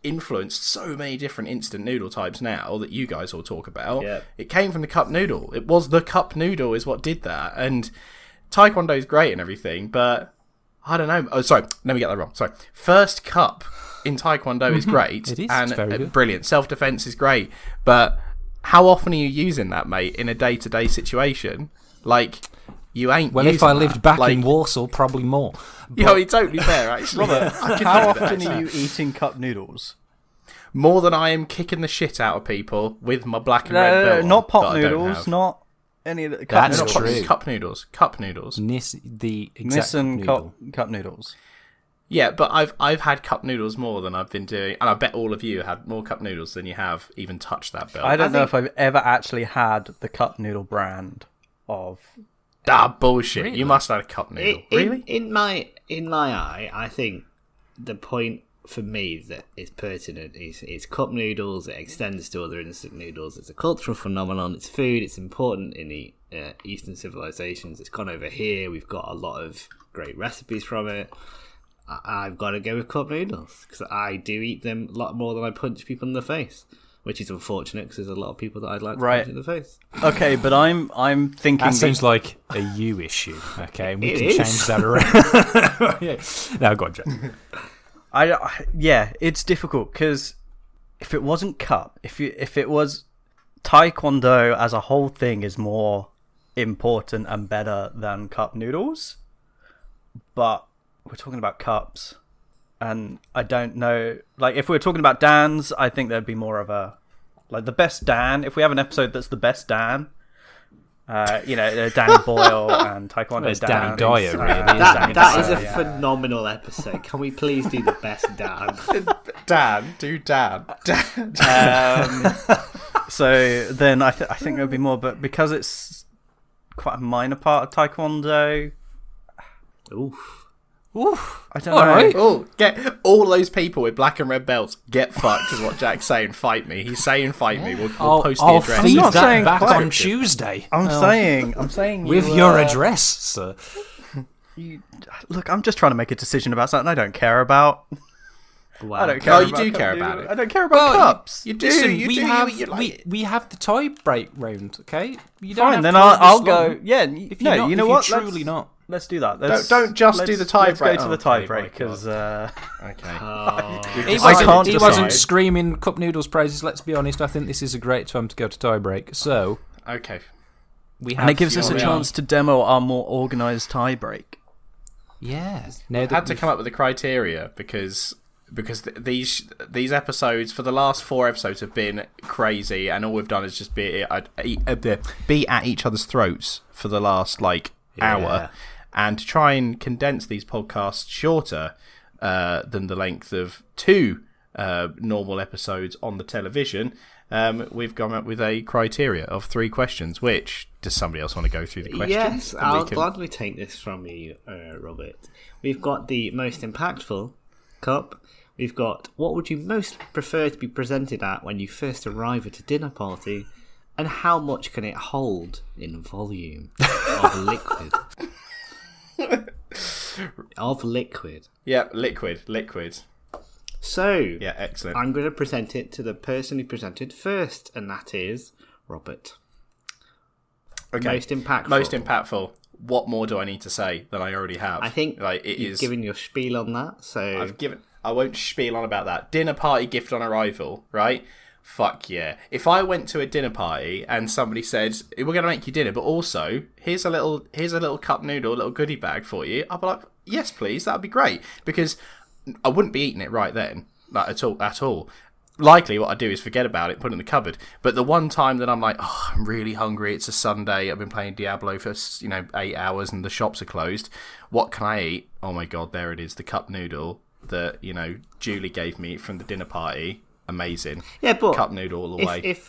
influenced so many different instant noodle types now that you guys all talk about. Yeah. It came from the cup noodle. It was the cup noodle is what did that, and Taekwondo is great and everything, but I don't know. Oh, sorry, let me get that wrong. Sorry, first cup in Taekwondo is great. It is. And It's very good. brilliant. Self-defense is great, but how often are you using that, mate, in a day-to-day situation? Like, you ain't. Well, using if I that. lived back like, in Warsaw, probably more. it's totally fair, actually. Robert, I could how do that, often are actually. you eating cup noodles? More than I am kicking the shit out of people with my black and red belt on, not that pot I don't noodles, have. not any of the cup That's noodles. true. Cup noodles. Cup noodles. The exact Nissan noodle. cup noodles. Yeah, but I've had cup noodles more than I've been doing, and I bet all of you had more cup noodles than you have even touched that belt. I don't know if I've ever actually had the cup noodle brand of. Bullshit. Really? You must have had a cup noodle. Really? In my eye, I think the point for me that is pertinent is cup noodles. It extends to other instant noodles. It's a cultural phenomenon. It's food. It's important in the Eastern civilizations. It's gone over here. We've got a lot of great recipes from it. I've got to go with cup noodles because I do eat them a lot more than I punch people in the face, which is unfortunate because there's a lot of people that I'd like to punch in the face. Okay, but I'm thinking that seems like a you issue. Okay, and we can change that around. Yeah. No, go on, Jack. Yeah, it's difficult because if it wasn't cup, if it was taekwondo as a whole thing is more important and better than cup noodles, but we're talking about cups, and I don't know. Like, if we were talking about Dans, I think there'd be more of a the best Dan. If we have an episode that's the best Dan, Danny Boyle and Taekwondo it's Dan. Danny Dyer, really. That is a phenomenal episode. Can we please do the best Dan? Dan, do Dan. So then I think there'll be more, but because it's quite a minor part of Taekwondo. Oof. I don't know. Right. Oh, get all those people with black and red belts. Get fucked is what Jack's saying. Fight me. He's saying fight me. We'll post the I'll address. feed I'm not that saying back quite. on Tuesday. I'm saying with your address, sir. Look, I'm just trying to make a decision about something I don't care about. Wow. I don't care. Oh, you about do cup care noodle. about it. I don't care about cups. You do. Listen, You we do. have You like it. we have the tie break round. Okay, you don't Fine, have then to play I'll this go. long. Yeah, If you're not, you know if what? You're truly not. Let's do that. Don't just do the tie Let's break. go to the Okay, tie my break because Okay. He I can't wasn't, he wasn't decide. screaming cup noodles praises. Let's be honest. I think this is a great time to go to tie break. So Okay. we have. and it gives us a we chance to demo our more organised tie break. Yeah. Now I that had to we've- come up with a criteria because these episodes for the last 4 episodes have been crazy, and all we've done is just be at each other's throats for the last hour, and to try and condense these podcasts shorter than the length of 2 normal episodes on the television. We've gone up with a criteria of 3 questions. Which does somebody else want to go through the questions? Yes, And I'll gladly take this from you, Robert. We've got the most impactful cup. We've got what would you most prefer to be presented at when you first arrive at a dinner party, and how much can it hold in volume of liquid? Of liquid. Yeah, liquid. So, Yeah, excellent. I'm going to present it to the person who presented first, and that is Robert. Okay. Most impactful. Most impactful. What more do I need to say than I already have? I think it you've is. given your spiel on that, so... I won't spiel on about that. Dinner party gift on arrival, right? Fuck yeah. If I went to a dinner party and somebody said, we're going to make you dinner, but also, here's a little cup noodle, a little goodie bag for you, I'd be like, yes, please, that would be great. Because I wouldn't be eating it right then, at all. Likely what I do is forget about it, put it in the cupboard. But the one time that I'm like, oh, I'm really hungry, it's a Sunday, I've been playing Diablo for 8 hours and the shops are closed. What can I eat? Oh my god, there it is, the cup noodle that Julie gave me from the dinner party. Amazing. Yeah, but cup noodle all the way. If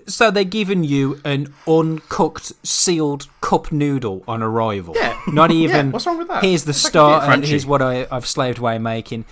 So they're giving you an uncooked, sealed cup noodle on arrival. Yeah. Not even. Yeah, what's wrong with that? Here's the It's like a start, gift. and here's what I've slaved away making.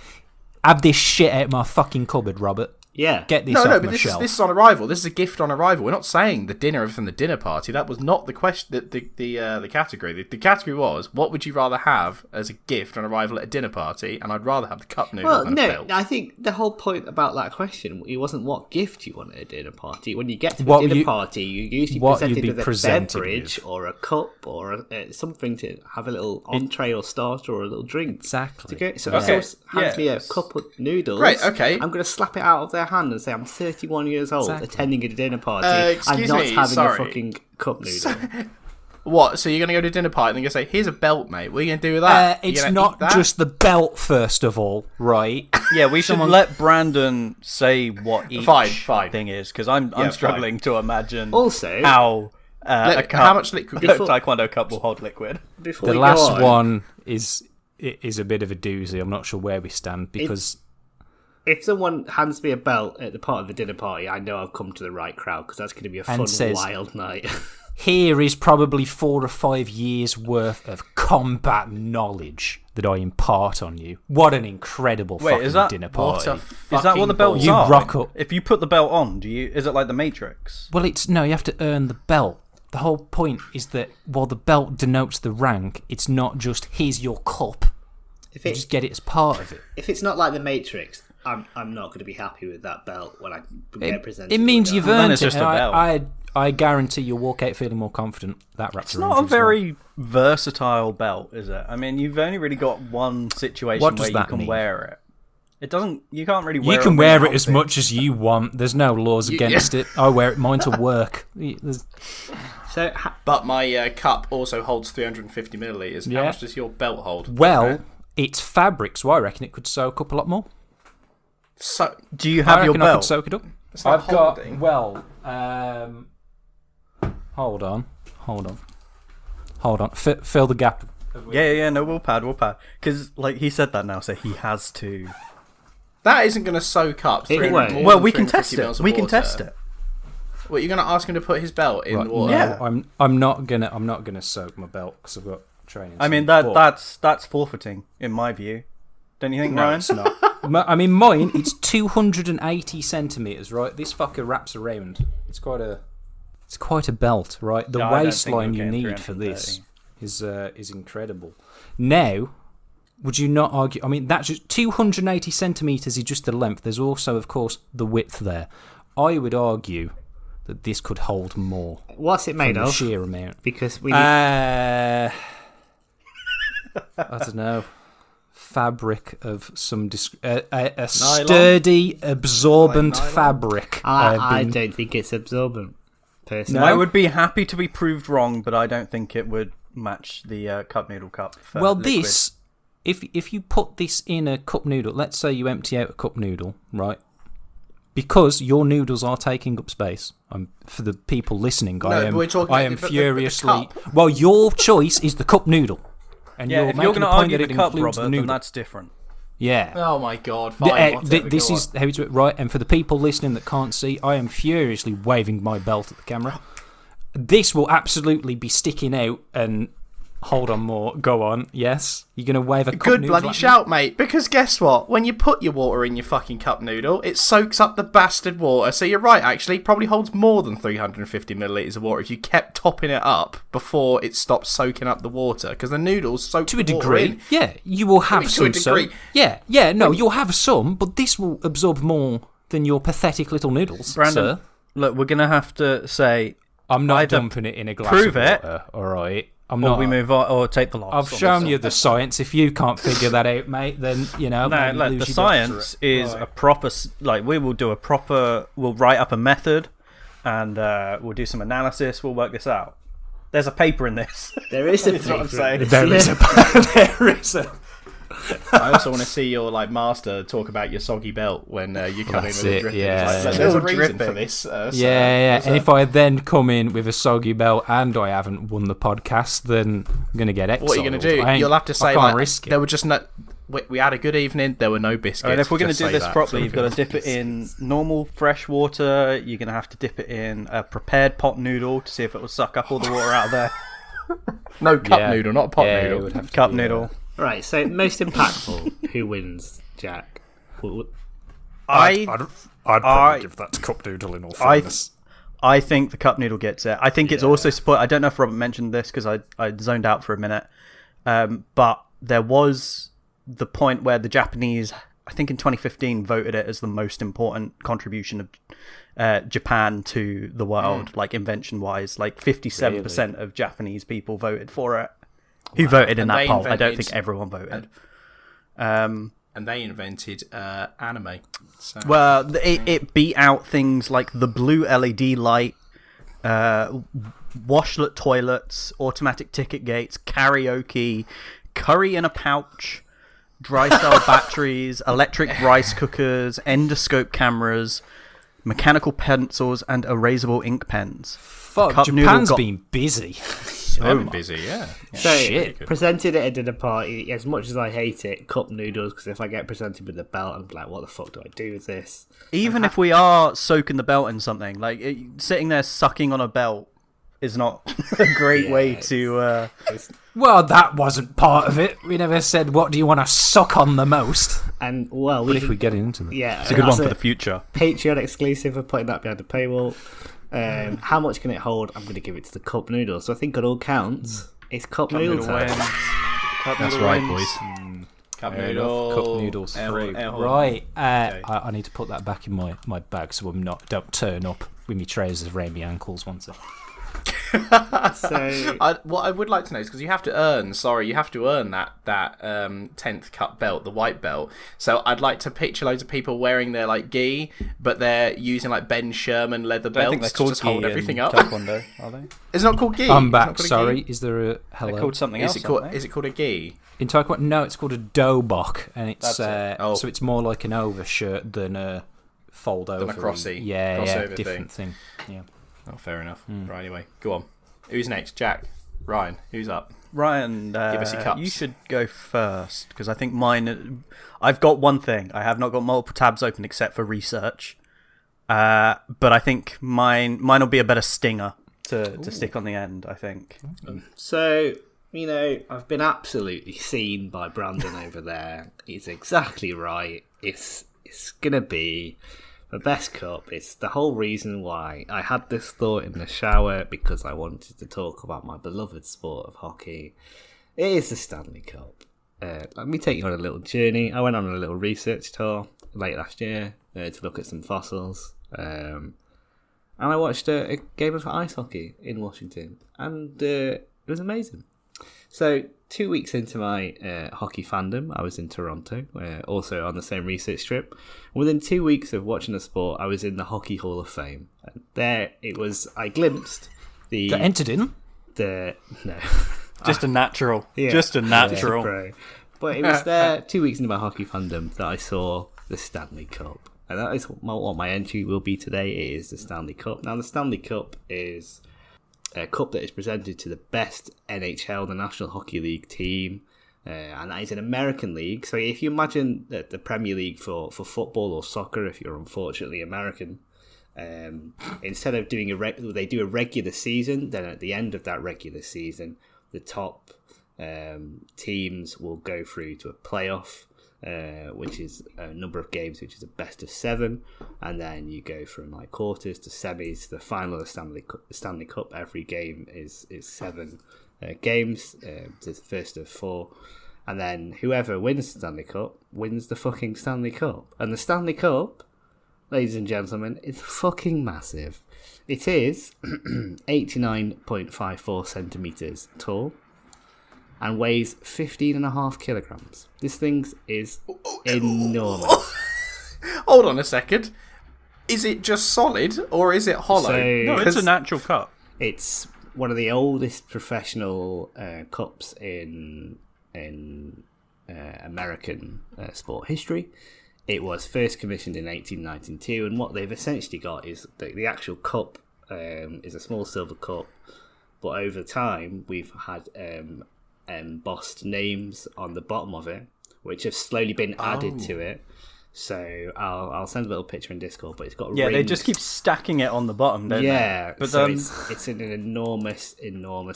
Have this shit out of my fucking cupboard, Robert. yeah, Get this No, off but my this shelf. is on arrival. This is a gift on arrival. We're not saying the dinner from the dinner party. That was not the question. The category. The category was, what would you rather have as a gift on arrival at a dinner party? And I'd rather have the cup noodle Well, than a no, belt. I think the whole point about that question, it wasn't what gift you want at a dinner party. When you get to a What dinner you- party, you usually what present you'd it be with a presented beverage with. or a cup or something to have a little entree or starter or a little drink. Exactly. To go. So Yeah. if someone hands Yeah. me a cup of noodles, Great, okay. I'm going to slap it out of their hand and say, I'm 31 years old, Exactly. attending a dinner party. Excuse I'm not me, having sorry. a fucking cup noodle. What? So you're going to go to a dinner party and you're going to say, here's a belt, mate. What are you going to do with that? You It's gonna not eat that? just the belt, first of all, right? Yeah, we should let Brandon say what each Fine. thing is because I'm fine. struggling to imagine Also, how a cup, how much liquid? a Taekwondo cup will hold liquid. before The we last go on, one is a bit of a doozy. I'm not sure where we stand because if someone hands me a belt at the part of the dinner party, I know I've come to the right crowd because that's going to be a fun, And says- wild night. here is probably 4 or 5 years worth of combat knowledge that I impart on you. What an incredible fucking dinner party. Is that what the belts You are? rock up. If you put the belt on, is it like the Matrix? Well, you have to earn the belt. The whole point is that while the belt denotes the rank, it's not just, here's your cup. You just get it as part of it. If it's not like the Matrix, I'm not going to be happy with that belt when I get presented. It means you've earned it. Just a belt. I guarantee you'll walk out feeling more confident. That wraps It's not a very versatile belt, is it? I mean, you've only really got one situation where you can wear it. It doesn't. You can't really wear it. You can wear it as much as you want. There's no laws against it. I wear mine to work. But my cup also holds 350 millilitres. How much does your belt hold? Well, it's fabric, so I reckon it could soak up a lot more. So, do you have your belt? I could soak it up. I've got. Well, hold on. Fill the gap. Yeah. No, we'll pad. Because, like, he said that now, so he has to. That isn't going to soak up. Well, we can test it. We can test it. What, you're going to ask him to put his belt in water? Yeah. I'm not gonna soak my belt because I've got training. I mean that's forfeiting in my view. Don't you think, Ryan? It's not. I mean, mine. It's 280 centimeters. Right, this fucker wraps around. It's quite a belt, right? The waistline you need for this is incredible. Now, would you not argue? I mean, that's just 280 centimeters is just the length. There's also, of course, the width there. I would argue that this could hold more. What's it made of? The sheer amount. Because we. I don't know. Fabric of some a sturdy, absorbent fabric. I don't think it's absorbent. Personally, I would be happy to be proved wrong, but I don't think it would match the cup noodle cup. Well, liquid. this, if you put this in a cup noodle, let's say you empty out a cup noodle, right? Because your noodles are taking up space. For the people listening, I am furiously. Well, your choice is the cup noodle. And if you're going to argue the cup, Robert, then that's different. Yeah. Oh my god, fine. This is how it's right. And for the people listening that can't see, I am furiously waving my belt at the camera. This will absolutely be sticking out and... Hold on more. Go on. Yes? You're going to wave a cup Good noodle bloody shout, mate. Because guess what? When you put your water in your fucking cup noodle, it soaks up the bastard water. So you're right, actually. It probably holds more than 350 millilitres of water if you kept topping it up before it stopped soaking up the water. Because the noodles soak to a the water degree. in. Yeah, you will have some. To a degree. You'll have some, but this will absorb more than your pathetic little noodles, Brandon, sir. Look, we're going to have to say... I'm not dumping it in a glass of water, alright? We move on, or take the loss. I've shown you the science. If you can't figure that out, mate, then, No, look, the science is a proper... we will do a proper... We'll write up a method, and we'll do some analysis. We'll work this out. There's a paper in this. There is a That's what I'm saying. There is a... I also want to see your master talk about your soggy belt when you come in with a dripping. There's a reason for this. And if I then come in with a soggy belt and I haven't won the podcast, then I'm going to get exiled. What are you going to do? You'll have to say, risk it. There were just no... We had a good evening, there were no biscuits. And if we're going to do this properly, you've got to dip it in normal fresh water. You're going to have to dip it in a prepared pot noodle to see if it will suck up all the water out of there. No, cup noodle, not pot noodle. Cup noodle. Right, so most impactful, who wins, Jack? I'd probably give that to cup noodle in all fairness. I think the cup noodle gets it. I think it's also support. I don't know if Robert mentioned this because I zoned out for a minute. But there was the point where the Japanese, I think in 2015, voted it as the most important contribution of Japan to the world, like invention-wise. Like 57% of Japanese people voted for it. Who voted in that poll? I don't think everyone voted. And they invented anime. So. Well, it beat out things like the blue LED light, washlet toilets, automatic ticket gates, karaoke, curry in a pouch, dry cell batteries, electric rice cookers, endoscope cameras, mechanical pencils, and erasable ink pens. Fuck, Japan's been busy. Busy, yeah. So, presented at a dinner party, as much as I hate it, cup noodles, because if I get presented with a belt, I'm like, what the fuck do I do with this? Even if we are soaking the belt in something, like sitting there sucking on a belt is not a great way to. Well, that wasn't part of it. We never said, what do you want to suck on the most? And, well, But if we get into that. yeah, It's a good one for the future. Patreon exclusive. We're putting that behind the paywall. How much can it hold? I'm going to give it to the cup noodles. So I think on all counts, it's cup noodle time. That's right, boys. Cup noodles. Cup noodles. Right. I need to put that back in my bag so don't turn up with my trousers around my ankles once. So What I would like to know is because you have to earn that 10th cup belt, the white belt. So I'd like to picture loads of people wearing their like gi, but they're using like Ben Sherman leather belts to just hold everything up. Taekwondo, are they? It's not called gi. I'm It's back, not called a sorry. gi. Is there a hello? They're called something else. Is it called a gi? In Taekwondo? No, it's called a dobok, and it's That's so it's more like an overshirt than a fold over. Than a crossy crossover thing. different thing. Yeah. Oh, fair enough. Right, anyway, go on. Who's next? Jack? Ryan? Who's up? Ryan, Give us your cups. you should go first because I think mine. I've got one thing. I have not got multiple tabs open except for research, but I think mine will be a better stinger to stick on the end. I think. So, I've been absolutely seen by Brandon over there. He's exactly right. It's gonna be the best cup. It's the whole reason why I had this thought in the shower, because I wanted to talk about my beloved sport of hockey. It is the Stanley Cup. Let me take you on a little journey. I went on a little research tour late last year to look at some fossils. And I watched a game of ice hockey in Washington, and it was amazing. So 2 weeks into my hockey fandom, I was in Toronto, also on the same research trip. Within 2 weeks of watching the sport, I was in the Hockey Hall of Fame. And there it was. I glimpsed the Got entered in? no, Just a natural. Yeah. Just a natural. pro. But it was there 2 weeks into my hockey fandom that I saw the Stanley Cup, and that is what my entry will be today. It is the Stanley Cup. Now, the Stanley Cup is a cup that is presented to the best NHL, the National Hockey League team, and that is an American league. So if you imagine that the Premier League for football or soccer, if you're unfortunately American, instead of doing they do a regular season, then at the end of that regular season, the top teams will go through to a playoff, which is a number of games, which is a best of 7, and then you go from like quarters to semis to the final of the Stanley Cup. Every game is 7 games, to the first of 4, and then whoever wins the Stanley Cup wins the fucking Stanley Cup. And the Stanley Cup, ladies and gentlemen, is fucking massive. It is 89.54 centimeters tall and weighs 15.5 kilograms. This thing is enormous. Hold on a second. Is it just solid or is it hollow? No, it's an actual cup. It's one of the oldest professional cups in American sport history. It was first commissioned in 1892, and what they've essentially got is the actual cup is a small silver cup, but over time we've had embossed names on the bottom of it, which have slowly been added to it. So I'll send a little picture in Discord, but it's got rings. They just keep stacking it on the bottom, don't they? But so it's an enormous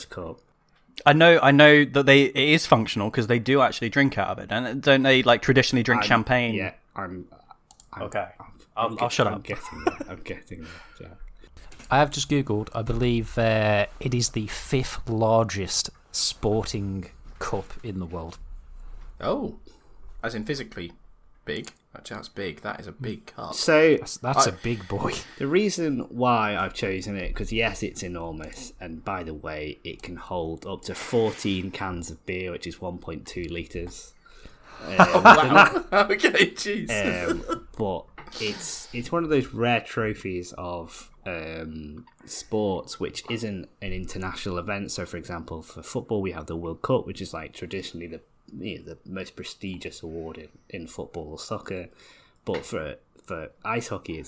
cup. I know that it is functional because they do actually drink out of it, don't they? Like traditionally drink champagne. Yeah, I'm okay. I'll shut up. I'm getting there. Yeah. I have just Googled. I believe it is the 5th largest sporting cup in the world. Oh, as in physically big. That's big. That is a big cup. So that's a big boy. The reason why I've chosen it, because yes, it's enormous, and by the way, it can hold up to 14 cans of beer, which is 1.2 litres. Wow. Okay, jeez. But it's one of those rare trophies of sports which isn't an international event. So, for example, for football, we have the World Cup, which is like traditionally the most prestigious award in football or soccer. But for ice hockey,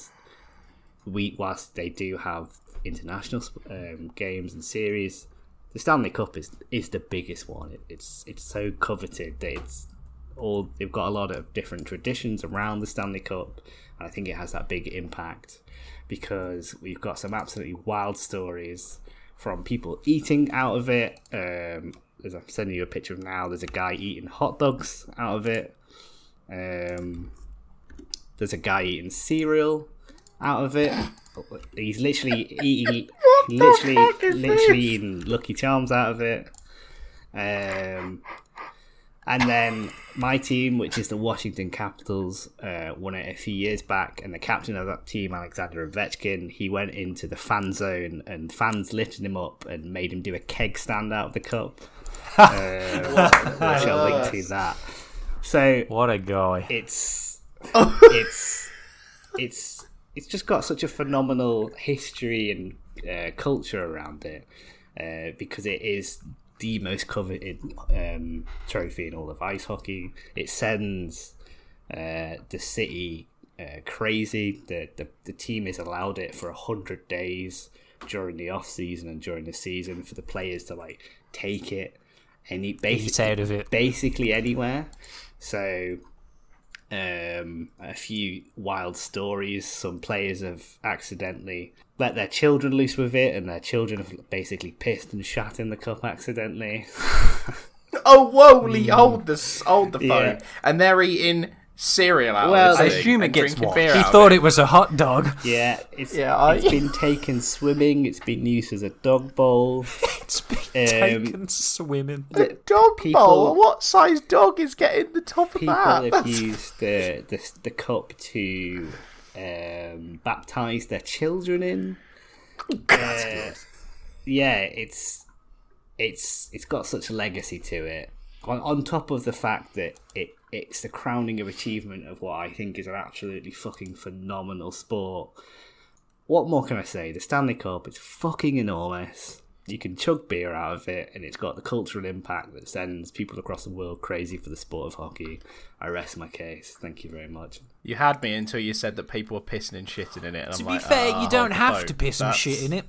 whilst they do have international games and series, the Stanley Cup is the biggest one. It's so coveted that they've got a lot of different traditions around the Stanley Cup, and I think it has that big impact because we've got some absolutely wild stories from people eating out of it. As I'm sending you a picture of now, there's a guy eating hot dogs out of it. There's a guy eating cereal out of it. He's literally eating, literally eating Lucky Charms out of it. And then my team, which is the Washington Capitals, won it a few years back, and the captain of that team, Alexander Ovechkin, he went into the fan zone and fans lifted him up and made him do a keg stand out of the cup. Which I'll link to that. So what a guy! It's just got such a phenomenal history and culture around it, because it is the most coveted trophy in all of ice hockey. It sends the city crazy. The team is allowed it for 100 days during the off season and during the season for the players to like take it and eat out of it basically anywhere. So a few wild stories. Some players have accidentally let their children loose with it, and their children have basically pissed and shat in the cup accidentally. Oh, whoa, Lee, hold the phone. Yeah. And they're eating cereal out Well, of I it. assume it and gets drinking washed. beer He out thought of it was a hot dog. Yeah, it's Yeah, been taken swimming. It's been used as a dog bowl. It's been taken swimming. The dog bowl? What size dog is getting the top of People that? have used the cup to baptize their children in. Yeah, it's got such a legacy to it. On top of the fact that it's the crowning of achievement of what I think is an absolutely fucking phenomenal sport. What more can I say? The Stanley Cup is fucking enormous. You can chug beer out of it, and it's got the cultural impact that sends people across the world crazy for the sport of hockey. I rest my case. Thank you very much. You had me until you said that people were pissing and shitting in it. And To I'm be like, fair, you don't hold the have phone. to piss and That's- shit in it.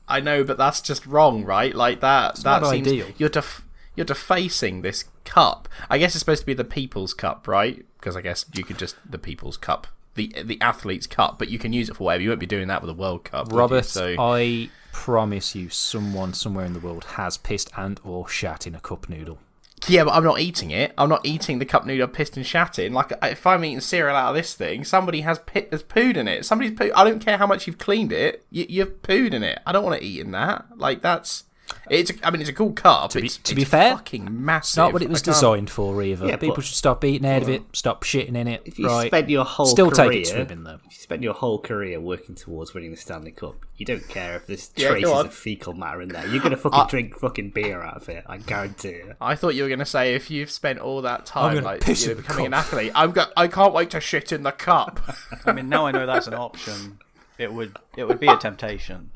I know, but that's just wrong, right? Like that. It's that not seems ideal. You're defacing this cup. I guess it's supposed to be the People's Cup, right? Because I guess you could just the People's Cup, the athlete's cup, but you can use it for whatever. You won't be doing that with a World Cup, would you? Robert, So I promise you, someone somewhere in the world has pissed and or shat in a cup noodle. yeah, but I'm not eating it. I'm not eating the cup noodle pissed and shat in. Like if I'm eating cereal out of this thing, somebody has pooed in it. Somebody's pooed. I don't care how much you've cleaned it. You've pooed in it. I don't want to eat in that. Like that's. It's a cool cup. To be it's fair, fucking massive. It's not what it was designed for either. Yeah, People but- should stop eating out of it, stop shitting in it. If you right? spend your whole Still career, take it swimming though. if you spend your whole career working towards winning the Stanley Cup, you don't care if there's Yeah, traces go on. of fecal matter in there. You're gonna fucking drink fucking beer out of it. I guarantee it. I thought you were going to say if you've spent all that I'm time gonna like piss in the becoming an cup. athlete, I can't wait to shit in the cup. I mean, now I know that's an option. It would be a temptation.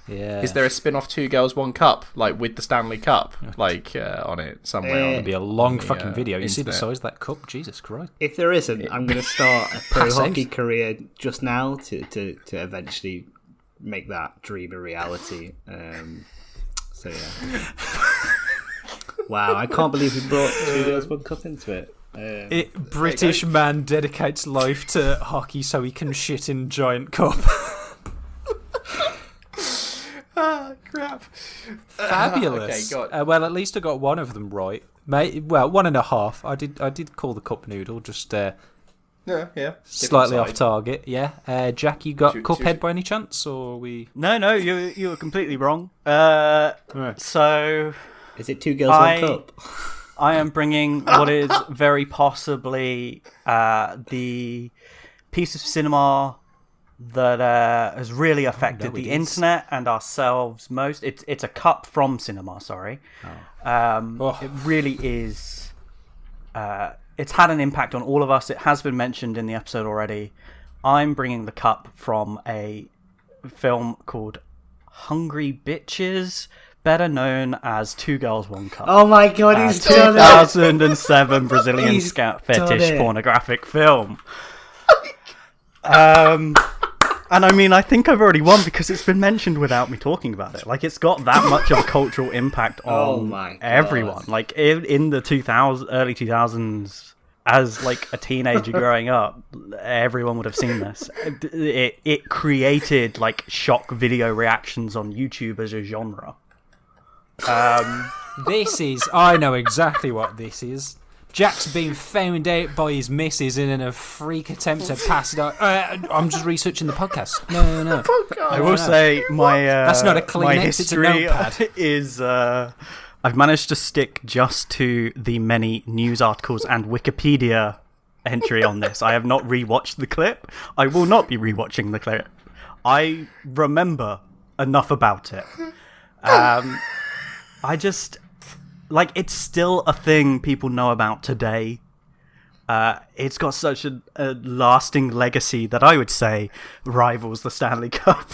Yeah. Is there a spin-off Two Girls One Cup like with the Stanley Cup like on it somewhere? It'd be a long fucking the, video. You see the internet. size of that cup? Jesus Christ. If there isn't, I'm going to start a pro Pass hockey out. career just now to eventually make that dream a reality. So yeah. Wow, I can't believe we brought Two Girls One Cup into it. British man dedicates life to hockey so he can shit in giant cup. Ah, crap. Fabulous. Okay, go on. Well, at least I got one of them right. Well, 1.5. I did call the cup noodle, just Yeah. slightly Different off side. target. Yeah. Jack, you got Shoot. Cuphead by any chance, or we? No, you were completely wrong. Right. So Is it Two Girls One Cup? I am bringing what is very possibly the piece of cinema that has really affected no, it the is. internet and ourselves most. It's a cup from cinema, sorry. Oh. It really is. It's had an impact on all of us. It has been mentioned in the episode already. I'm bringing the cup from a film called Hungry Bitches, better known as Two Girls, One Cup. Oh my god, he's done it! 2007 Brazilian He's scout done fetish it. pornographic film. And I mean, I think I've already won because it's been mentioned without me talking about it. Like, it's got that much of a cultural impact Oh on my God. everyone. Like, in the early 2000s, as like a teenager growing up, everyone would have seen this. It created like shock video reactions on YouTube as a genre. I know exactly what this is. Jack's been found out by his missus in a freak attempt to pass it out. I'm just researching the podcast. No. I will say that's not a my Kleenex, it's a history notepad. is I've managed to stick just to the many news articles and Wikipedia entry on this. I have not rewatched the clip. I will not be rewatching the clip. I remember enough about it. I just... Like, it's still a thing people know about today. It's got such a lasting legacy that I would say rivals the Stanley Cup.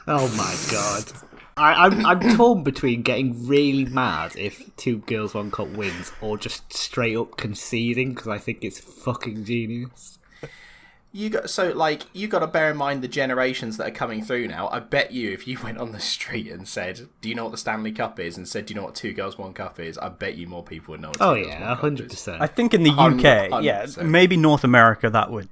Oh my god. I'm torn between getting really mad if 2 Girls 1 Cup wins or just straight up conceding because I think it's fucking genius. You got to bear in mind the generations that are coming through now. I bet you if you went on the street and said, "Do you know what the Stanley Cup is?" and said, "Do you know what 2 Girls 1 Cup is?" I bet you more people would know what 2 Girls 1 Cup is. 100%. I think in the UK, 100%. maybe North America that would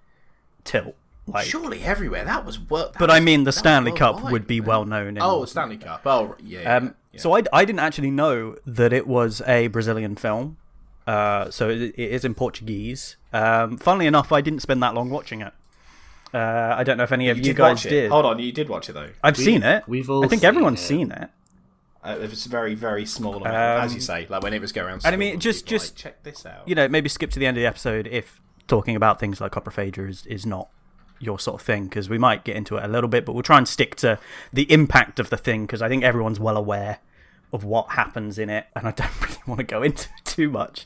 tilt. Like, surely everywhere. That was but I mean, the Stanley Cup would be well known. Stanley Cup. Oh, yeah. So I didn't actually know that it was a Brazilian film. So it is in Portuguese. Funnily enough, I didn't spend that long watching it. I don't know if any of you guys did. Hold on, you did watch it though. I've seen it. I think everyone's seen it. It's a very, very small amount, as you say. Like when it was going around. And I mean, just like, check this out. Maybe skip to the end of the episode if talking about things like coprophagia is not your sort of thing, because we might get into it a little bit, but we'll try and stick to the impact of the thing, because I think everyone's well aware of what happens in it, and I don't really want to go into it too much.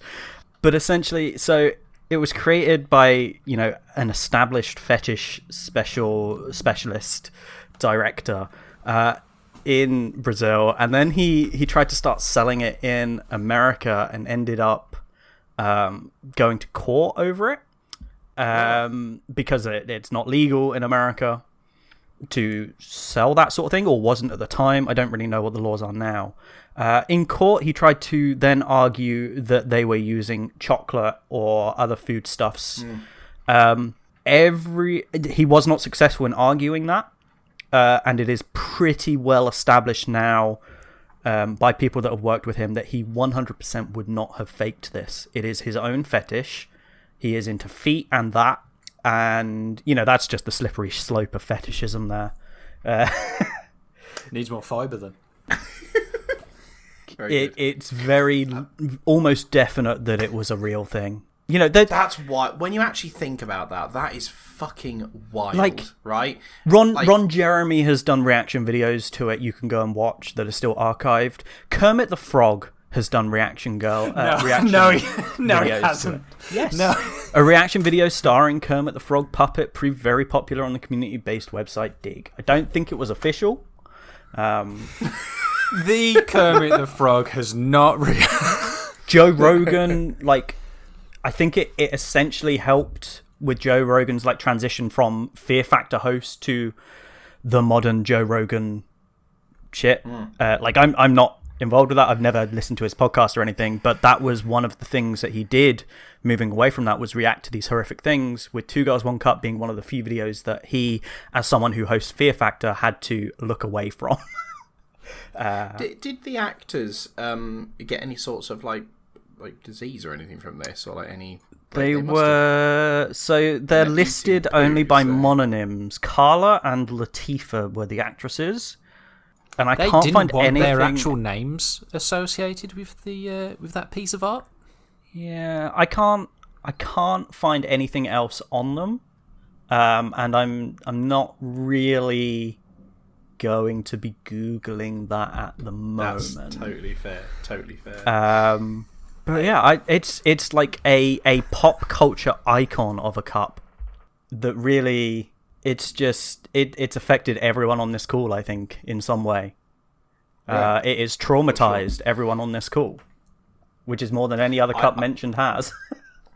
But essentially, so it was created by, an established fetish specialist director in Brazil, and then he tried to start selling it in America and ended up going to court over it. Because it's not legal in America to sell that sort of thing, or wasn't at the time. I don't really know what the laws are now. In court, he tried to then argue that they were using chocolate or other foodstuffs. He was not successful in arguing that, and it is pretty well established now by people that have worked with him that he 100% would not have faked this. It is his own fetish. He is into feet and that, and that's just the slippery slope of fetishism there. Needs more fibre then. It's very almost definite that it was a real thing. That's why when you actually think about that, that is fucking wild, right? Ron Jeremy has done reaction videos to it. You can go and watch that are still archived. Kermit the Frog has done reaction videos he hasn't. Yes. No. A reaction video starring Kermit the Frog puppet proved very popular on the community-based website Dig. I don't think it was official. The Kermit the Frog has not Joe Rogan, I think it essentially helped with Joe Rogan's transition from Fear Factor host to the modern Joe Rogan shit. I'm not involved with that. I've never listened to his podcast or anything, but that was one of the things that he did moving away from that, was react to these horrific things, with 2 Girls 1 Cup being one of the few videos that he, as someone who hosts Fear Factor, had to look away from. Did the actors get any sorts of like disease or anything from this, or any? They were so they're listed only by mononyms. Carla and Latifah were the actresses. And I can't find anything. Their actual names associated with the with that piece of art. Yeah, I can't find anything else on them, and I'm not really going to be googling that at the moment. That's totally fair. But yeah, it's like a pop culture icon of a cup that really. It's just it's affected everyone on this call, I think, in some way. Yeah. It has traumatized everyone on this call, which is more than any other cup mentioned has.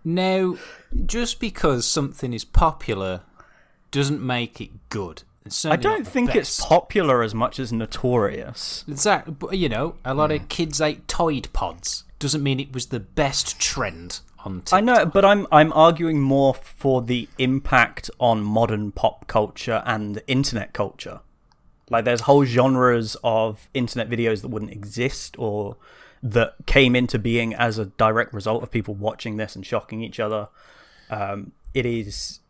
Now, just because something is popular doesn't make it good. I don't think it's popular as much as notorious. Exactly, but a lot of kids ate Tide Pods. doesn't mean it was the best trend on TikTok. I know, but I'm arguing more for the impact on modern pop culture and internet culture. Like, there's whole genres of internet videos that wouldn't exist or that came into being as a direct result of people watching this and shocking each other. It is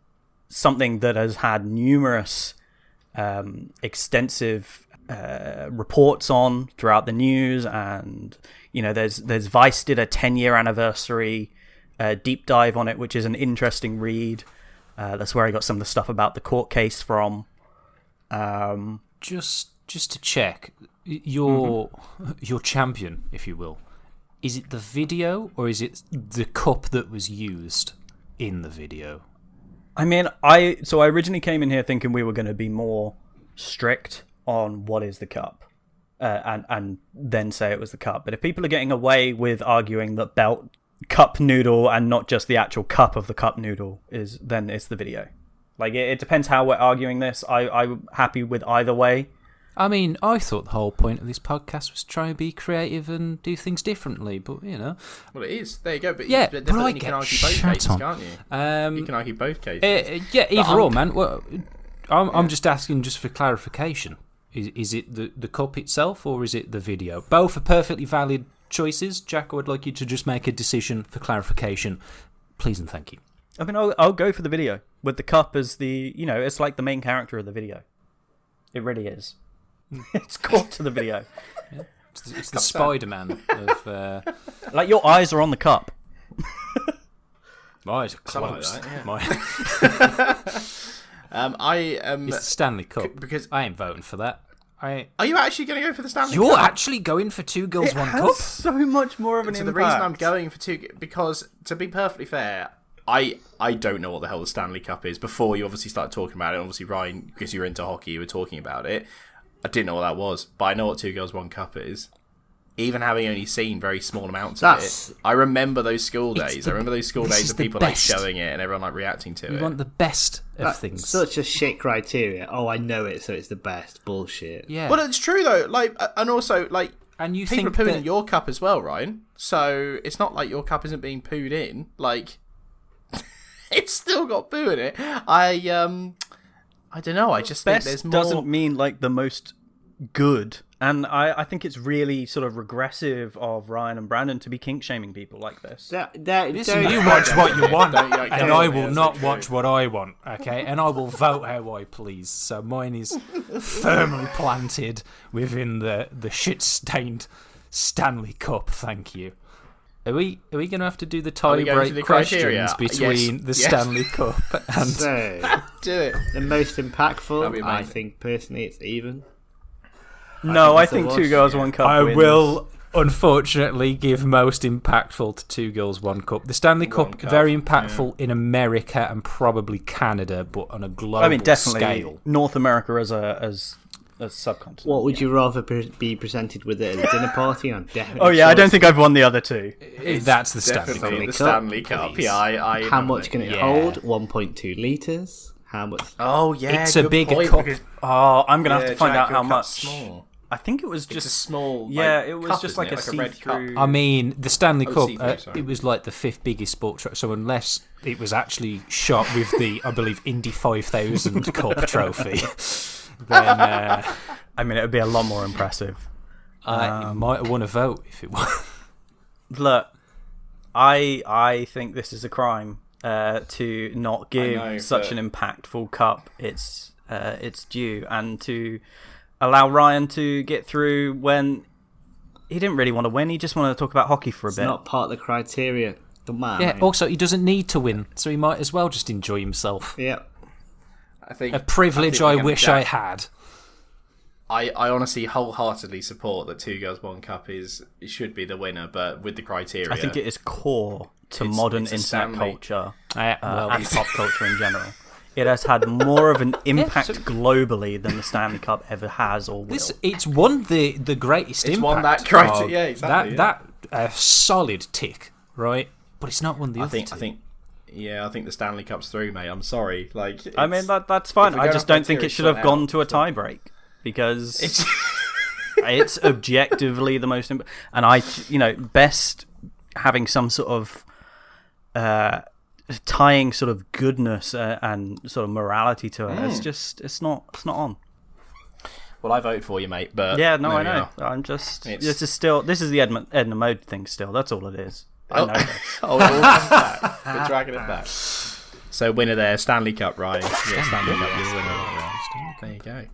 something that has had numerous extensive reports on throughout the news, and there's Vice did a 10-year anniversary deep dive on it, which is an interesting read. That's where I got some of the stuff about the court case from. Just to check, your champion, if you will, is it the video or is it the cup that was used in the video? I mean, I originally came in here thinking we were going to be more strict on what is the cup, and then say it was the cup. But if people are getting away with arguing that belt cup noodle and not just the actual cup of the cup noodle then it's the video. Like, it depends how we're arguing this. I'm happy with either way. I mean, I thought the whole point of this podcast was try and be creative and do things differently, but Well, it is. There you go. But yeah, but I you can get argue both shut cases, on. can't you? You can argue both cases. Yeah, either or, man. Well, I'm just asking just for clarification. Is it the cup itself or is it the video? Both are perfectly valid choices. Jack, I would like you to just make a decision for clarification. Please and thank you. I mean, I'll go for the video with the cup as it's like the main character of the video. It really is. It's core to the video. Yeah. It's the Spider-Man of... Like, your eyes are on the cup. My eyes are Something closed. like that, yeah. It's the Stanley Cup. Because I ain't voting for that. Are you actually going to go for the Stanley You're Cup? actually going for Two Girls, It One has Cup? so much more of an So impact. the reason I'm going for because, to be perfectly fair, I don't know what the hell the Stanley Cup is. Before you obviously started talking about it, obviously Ryan, because you were into hockey, you were talking about it. I didn't know what that was, but I know what Two Girls, One Cup is. Even having only seen very small amounts of it, I remember those school days. I remember those school days of people like showing it and everyone like reacting to it. You want the best of things. Such a shit criteria. Oh, I know it, so it's the best. Bullshit. Yeah. But it's true though. Like, and also like, and you people think are pooing that... in your cup as well, Ryan. So it's not like your cup isn't being pooed in. Like, it's still got poo in it. I don't know. I just think Best there's more. doesn't mean like the most good, and I think it's really sort of regressive of Ryan and Brandon to be kink shaming people like this. Listen, you watch what you want, Don't- yeah, and don't- I yeah, will that's not true. watch what I want, okay? And I will vote how I please. So mine is firmly planted within the shit-stained Stanley Cup, thank you. Are we going to have to do the we going to the tie-break criteria? questions between Yes. the Yes. Stanley Cup and... So, Do it. the most That'd be impactful, amazing. I think, personally, it's even. No, I think think it's a Two wash, Girls, yeah. One Cup I wins. will, unfortunately, give most impactful to Two Girls, One Cup. The Stanley Cup, Cup, very impactful in America and probably Canada, but on a global I mean, definitely scale. North America as a subcontinent. What would you rather be presented with at a dinner party? I'm definitely. Oh yeah, I don't think I've won the other two. That's the Stanley Definitely Cup. the Stanley Cup. please. Yeah, I How much can it Yeah. hold? 1.2 liters. How much? Oh yeah, It's a good bigger point, cup. because- Oh, I'm gonna have Yeah, to find Jack, out how your cup's much. small. I think it was It's a just small. yeah, like, it was cup, just isn't like it? a red cup. see-through. I mean, the Stanley Cup, see-through, sorry. it was like the 5th biggest sports trophy. So unless it was actually shot with the, I believe, Indy 5000 Cup trophy, then I mean, it would be a lot more impressive. I might have won a vote if it was. Look, I think this is a crime to not give know, such but- an impactful cup its due, and to allow Ryan to get through when he didn't really want to win. He just wanted to talk about hockey for a It's bit. not part of the criteria. Come on. Yeah, man. also, he doesn't need to win, so he might as well just enjoy himself. Yeah. I think A privilege think I we're gonna wish I jack- had. I honestly wholeheartedly support that Two Girls, One Cup it should be the winner, but with the criteria. I think it is core to It's- modern it's a internet Stanley. culture Well, and pop culture in general. It has had more of an impact so- globally than the Stanley Cup ever has or will. it's won the greatest It's impact. won that criteria, of yeah, exactly, That solid tick, right? But it's not won the I other think two. I think the Stanley Cup's through, mate. I'm sorry. Like, I mean, that's fine. if we're I going just off don't think criteria, it should have sort gone out. to a tie break because It's It's objectively the most important. And best having some sort of tying sort of goodness and sort of morality to it. It's not on. Well, I voted for you, mate. But Yeah, no, there I we know. are. I'm just. This is the Edna Mode thing. Still, that's all it is. I know this. Oh, it all comes back. We're dragging it back. So winner there, Stanley Cup, Ryan. Yeah, Stanley Cup is the winner. There you go.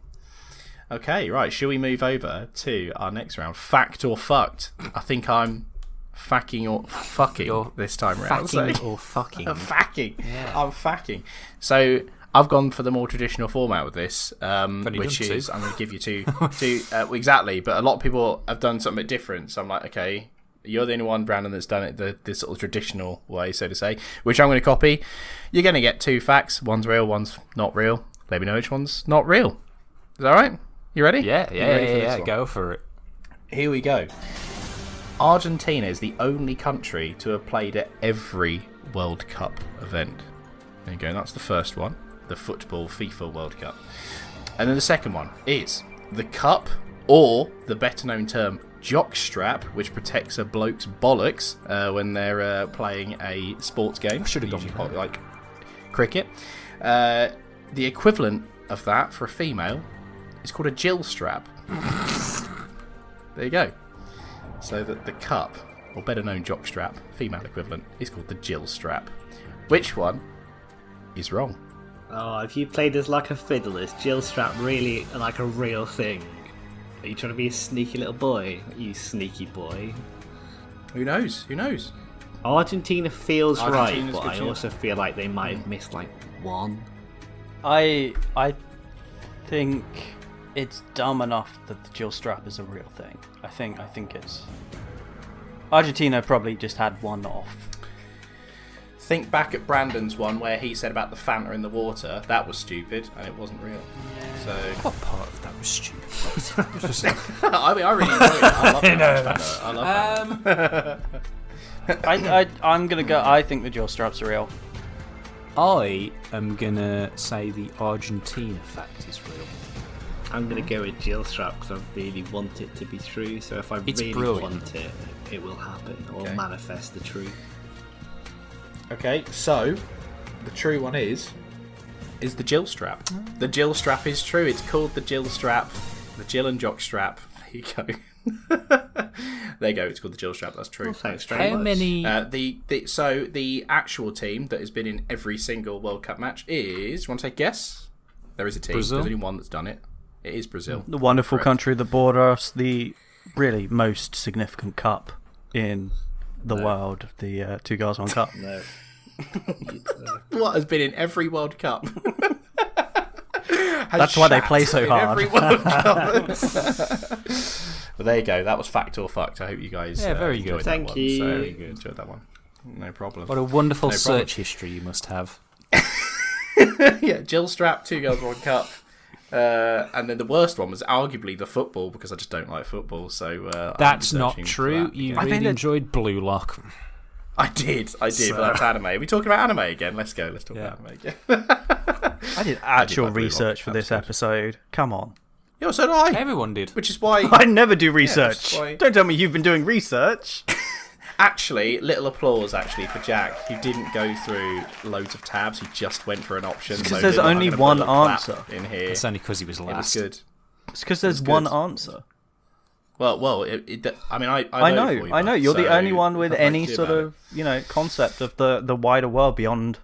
Okay, right. Shall we move over to our next round? Fact or fucked? I think I'm facking or fucking this time around. Facking or fucking? Facking. Yeah. I'm facking. So I've gone for the more traditional format with this, which is I'm going to give you two exactly. But a lot of people have done something a bit different. So I'm like, okay, you're the only one, Brandon, that's done it the sort of traditional way, so to say, which I'm going to copy. You're going to get two facts. One's real, one's not real. Let me know which one's not real. Is that right? You ready? Yeah. Go for it. Here we go. Argentina is the only country to have played at every World Cup event. There you go. That's the first one. The football FIFA World Cup. And then the second one is the cup, or the better known term jockstrap, which protects a bloke's bollocks when they're playing a sports game. Should have gone like cricket. The equivalent of that for a female is called a Jill strap. There you go. So that the cup, or better known jockstrap, female equivalent, is called the Jill strap. Which one is wrong? Oh, if you played as like a fiddle, is Jill strap really like a real thing? Are you trying to be a sneaky little boy? You sneaky boy. Who knows? Argentina feels Argentina's right, but good I chance. also feel like they might have missed like one. I think it's dumb enough that the Jill strap is a real thing. I think it's Argentina probably just had one off. Think back at Brandon's one where he said about the Fanta in the water. That was stupid and it wasn't real. So What part of that was stupid? I mean, I really enjoyed it. I love Fanta. I love Fanta. I'm gonna go. I think the Jill strap's are real. I am gonna say the Argentina fact is real. I'm going to go with Jill strap because I really want it to be true. So if I It's really brilliant. want it, it will happen. Or Okay. manifest the truth. Okay, so the true one is the Jill strap. The Jill strap is true. It's called the Jill strap. The Jill and Jock strap. There you go. There you go. It's called the Jill strap. That's true. Well, thanks That's very How much. many? So the actual team that has been in every single World Cup match is. Want to take a guess? There is a team. Brazil? There's only one that's done it. It is Brazil. The wonderful Correct. country that brought us the really most significant cup in the world, the Two Girls One Cup. No. What has been in every World Cup? That's why they play so in hard. every World Cup. But there you go. That was fact or fucked. I hope you guys very enjoyed good. that Thank one. you. So enjoyed that one. No problem. What a wonderful No problem. search history you must have. Yeah, Jill Strap, Two Girls One Cup. And then the worst one was arguably the football, because I just don't like football. So That's I'm not searching for true. that You again. really enjoyed Blue Lock. I did, but that's anime. Are we talking about anime again? Let's go. Let's talk about anime again. I did actual like Blue research Lock, for this that's good. episode. Come on. Yeah, so did I. Everyone did. Which is why, I never do research. why- Don't tell me you've been doing research. actually, little applause actually for Jack, who didn't go through loads of tabs. He just went for an option. It's 'cause so there's I'm only gonna put one a clap answer. in here. It's only because he was It was last. good. It's because there's good. one answer. Well, I mean, I I voted for know, you, I know. bud, You're the so only one with not much any to do sort about of, concept of the wider world beyond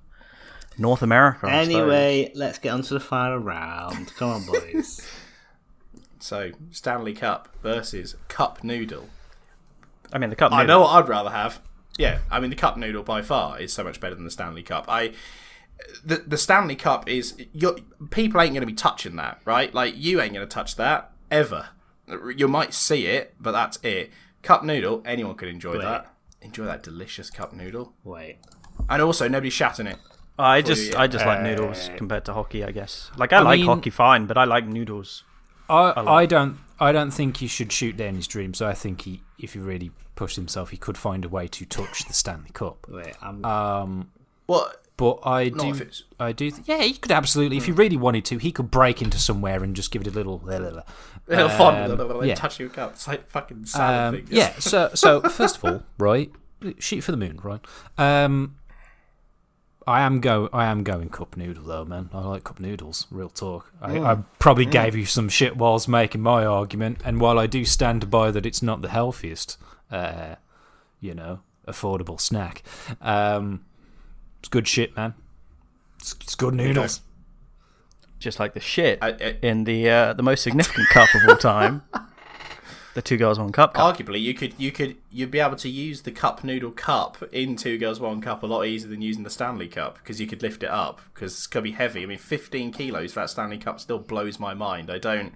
North America. I suppose. Anyway, let's get on to the final round. Come on, boys. it. So Stanley Cup versus Cup Noodle. I mean, the cup. I noodle. know what I'd rather have. Yeah, I mean the Cup Noodle by far is so much better than the Stanley Cup. The Stanley Cup is people ain't going to be touching that, right? Like you ain't going to touch that ever. You might see it, but that's it. Cup Noodle, anyone could enjoy that. Enjoy that delicious Cup Noodle, Wait. and also nobody's shouting it. I just yeah. like noodles compared to hockey, I guess. Like I like mean- hockey fine, but I like noodles. I don't think he should shoot down his dreams. I think if he really pushed himself, he could find a way to touch the Stanley Cup. Wait, Well, But I Not if do. it's... Yeah, he could absolutely, if he really wanted to, he could break into somewhere and just give it a little. Little fun, yeah. touch your cup. It's like fucking salad fingers. Yeah. So first of all, right, shoot for the moon, right. I am going cup noodle though, man. I like cup noodles. Real talk. I probably gave you some shit whilst making my argument, and while I do stand by that, it's not the healthiest, affordable snack. It's good shit, man. It's good noodles. Just like the shit in the most significant cup of all time, the Two Girls One Cup. Arguably, you'd be able to use the cup noodle cup in Two Girls One Cup a lot easier than using the Stanley Cup, because you could lift it up, because it's gonna be heavy. I mean, 15 kilos for that Stanley Cup still blows my mind. I don't.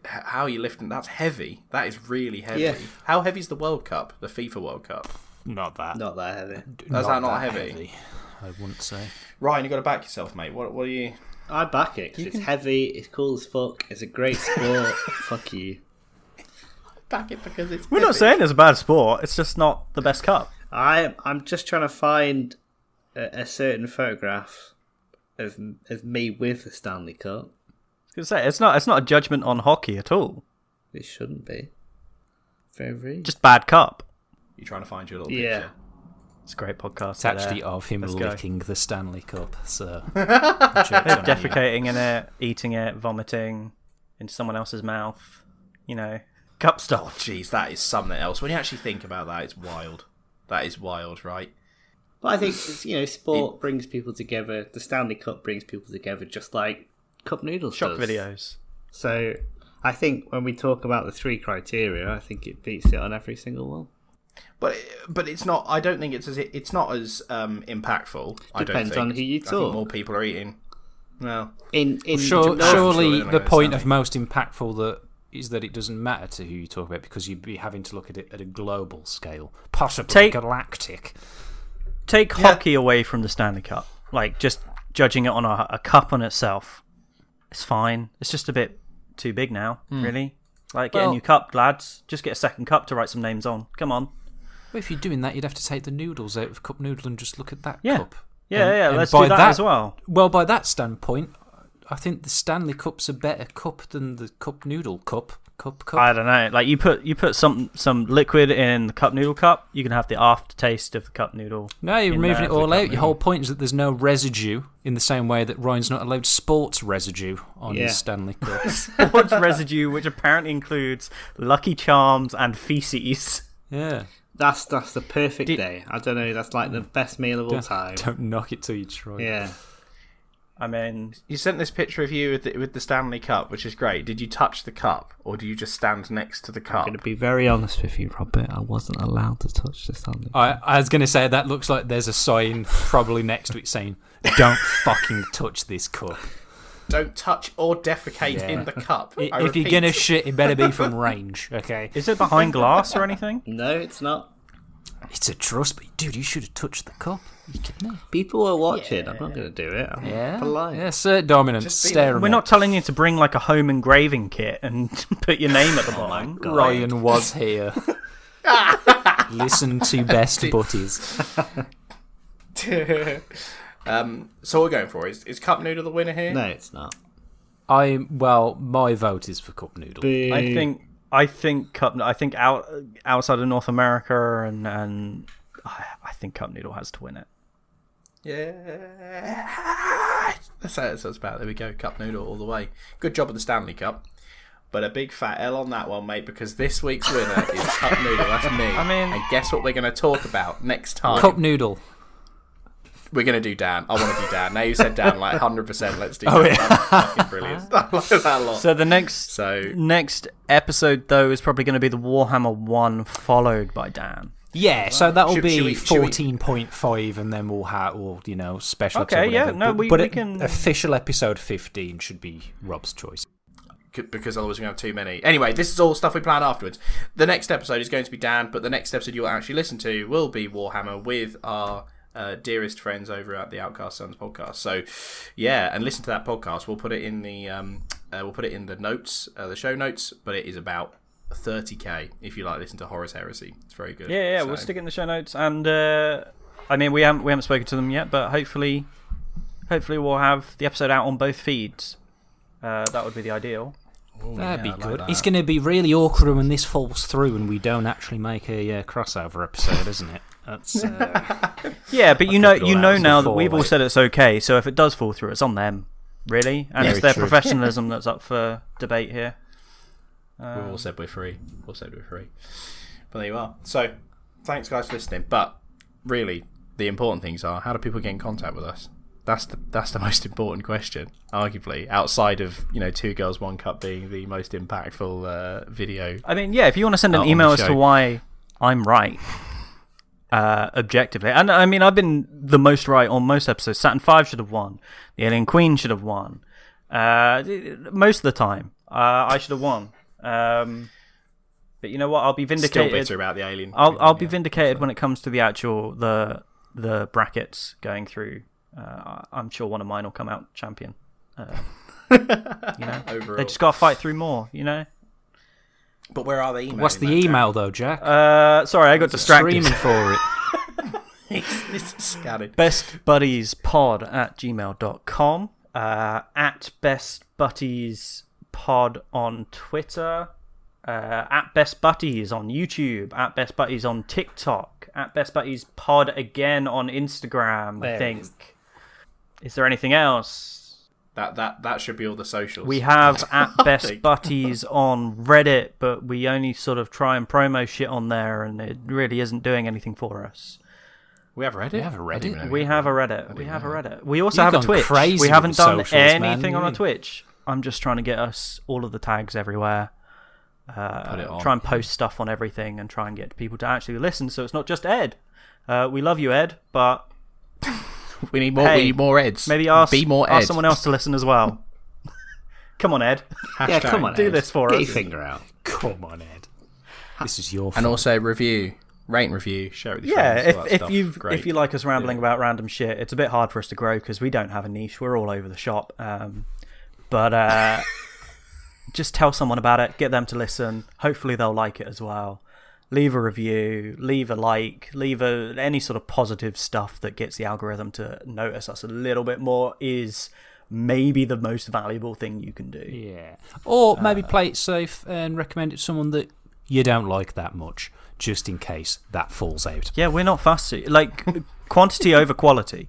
How are you lifting? That's heavy. That is really heavy. Yeah. How heavy is the World Cup? The FIFA World Cup? Not that heavy. That's not heavy. I wouldn't say. Ryan, you got to back yourself, mate. What are you? I back it because it's heavy, it's cool as fuck, it's a great sport. Fuck you. Back it because it's. We're not saying it's a bad sport. It's just not the best cup. I'm just trying to find a certain photograph of me with the Stanley Cup. I was gonna say it's not a judgment on hockey at all. It shouldn't be. Very. Just bad cup. You're trying to find your little Yeah. picture. It's a great podcast. It's actually of him Let's go. licking the Stanley Cup. So Defecating in it, eating it, vomiting into someone else's mouth. Cup stuff. Jeez, that is something else. When you actually think about that, it's wild. That is wild, right? But I think sport brings people together. The Stanley Cup brings people together, just like cup noodles Shock does. videos. So I think when we talk about the 3 criteria, I think it beats it on every single one. But it's not. I don't think it's not as impactful. Depends on who you I think talk. more people are eating. No, surely the point of Stanley. most impactful is that it doesn't matter to who you talk about, because you'd be having to look at it at a global scale, possibly galactic. Take hockey away from the Stanley Cup. Like, just judging it on a cup on itself. It's fine. It's just a bit too big now, really. Like, get a new cup, lads. Just get a second cup to write some names on. Come on. Well, if you're doing that, you'd have to take the noodles out of cup noodle and just look at that Yeah. cup. Yeah, And let's by do that as well. Well, by that standpoint, I think the Stanley Cup's a better cup than the cup noodle cup. I don't know. Like, you put some liquid in the cup noodle cup, you can have the aftertaste of the cup noodle. No, you're in removing there it for the all cup out. noodle. Your whole point is that there's no residue, in the same way that Ryan's not allowed sports residue on his Stanley Cup. Sports residue, which apparently includes Lucky Charms and feces. Yeah. That's the perfect day. I don't know. That's like the best meal of all time. Don't knock it till you try. Yeah. I mean, You sent this picture of you with the Stanley Cup, which is great. Did you touch the cup, or do you just stand next to the I'm cup? going to be very honest with you, Robert. I wasn't allowed to touch the Stanley Cup. I was going to say, that looks like there's a sign probably next to it saying, "Don't fucking touch this cup." Don't touch or defecate in the cup. If you're repeat. going to shit, it better be from range, okay? is it behind glass or anything? No, it's not. It's a trust, but dude, you should have touched the cup. Are you kidding me? People are watching. I'm not going to do it. I'm polite. Yeah, assert dominance. Just be Stare We're not telling you to bring like a home engraving kit and put your name at the bottom. Ryan was here. Listen to Best Butties. So we're going for it. Is cup noodle the winner here? No, it's not. My vote is for cup noodle. I think outside of North America and I think cup noodle has to win it. Yeah. That's about. There we go. Cup noodle all the way. Good job with the Stanley Cup. But a big fat L on that one, mate, because this week's winner is cup noodle. That's me. And guess what we're going to talk about next time? Cup noodle. We're going to do Dan. I want to do Dan. Now you said Dan, like 100%. Let's do Dan. That's fucking brilliant. I like that a lot. So the next episode though is probably going to be the Warhammer 1 followed by Dan. Yeah, so that'll Should be we- 14.5, and then we'll have, special. Okay, to yeah, whatever. no, we but can- official episode 15 should be Rob's choice. Because otherwise we're going to have too many. Anyway, this is all stuff we plan afterwards. The next episode is going to be Dan, but the next episode you'll actually listen to will be Warhammer with our dearest friends over at the Outcast Sons podcast. So, yeah, and listen to that podcast. We'll put it in the notes, the show notes. But it is about 30k if you like listen to Horus Heresy. It's very good. Yeah, So, we'll stick it in the show notes, and I mean, we haven't spoken to them yet, but hopefully we'll have the episode out on both feeds. That would be the ideal. Ooh, That'd be good. That. It's going to be really awkward when this falls through and we don't actually make a crossover episode, isn't it? That's yeah, but you know now that we've all like... said it's okay. So if it does fall through, it's on them, really, and it's their professionalism that's up for debate here. We've all said we're free. But there you are. So thanks, guys, for listening. But really, the important things are: how do people get in contact with us? That's the most important question, arguably, outside of 2 Girls, 1 Cup being the most impactful video. I mean, yeah, if you want to send an email as to why I'm right, objectively, and I mean, I've been the most right on most episodes. Saturn V should have won. The Alien Queen should have won. Most of the time, I should have won. But you know what? I'll be vindicated. Still bitter about the Alien. I'll be vindicated when it comes to the actual the brackets going through. I'm sure one of mine will come out champion. Overall. They just got to fight through more, But where are they? What's the email though, Jack? Sorry, I got distracted. Streaming for it. He's scanning. bestbuddiespod@gmail.com, at bestbuddiespod on Twitter, at bestbuddies on YouTube, at bestbuddies on TikTok, at bestbuddiespod again on Instagram. I think. Is there anything else? That should be all the socials. We have at Best Butties on Reddit, but we only sort of try and promo shit on there, and it really isn't doing anything for us. We have Reddit. We have a Reddit. We also have a Twitch. We haven't done socials, anything on a Twitch. I'm just trying to get us all of the tags everywhere. Try and post stuff on everything, and try and get people to actually listen. So it's not just Ed. We love you, Ed, but. We need more. We need more Eds. Maybe ask someone else to listen as well. Come on, Ed. Yeah, come on, do Ed. this for Get us. your finger out. Come on, Ed. This is your fault. And also rate and review, share it with your friends. Yeah, if you like us rambling about random shit, it's a bit hard for us to grow because we don't have a niche. We're all over the shop. But just tell someone about it. Get them to listen. Hopefully they'll like it as well. Leave a review, leave a like, any sort of positive stuff that gets the algorithm to notice us a little bit more is maybe the most valuable thing you can do. Yeah. Or maybe play it safe and recommend it to someone that you don't like that much, just in case that falls out. Yeah, we're not fussy. Like, quantity over quality.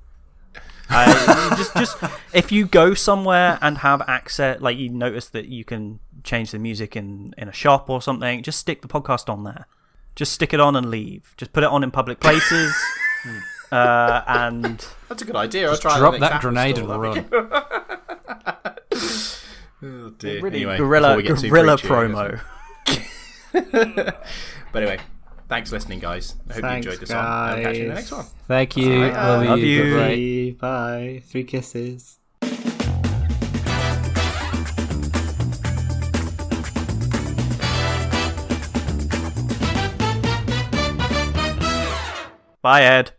Just if you go somewhere and have access, like you notice that you can change the music in a shop or something, just stick the podcast on there. Just stick it on and leave. Just put it on in public places. And that's a good idea. Just drop that grenade and run. Oh dear. Really anyway, guerrilla promo. But anyway, thanks for listening, guys. I hope you enjoyed this one. I'll catch you in the next one. Thank you. Love you. Bye. 3 kisses. Bye, Ed.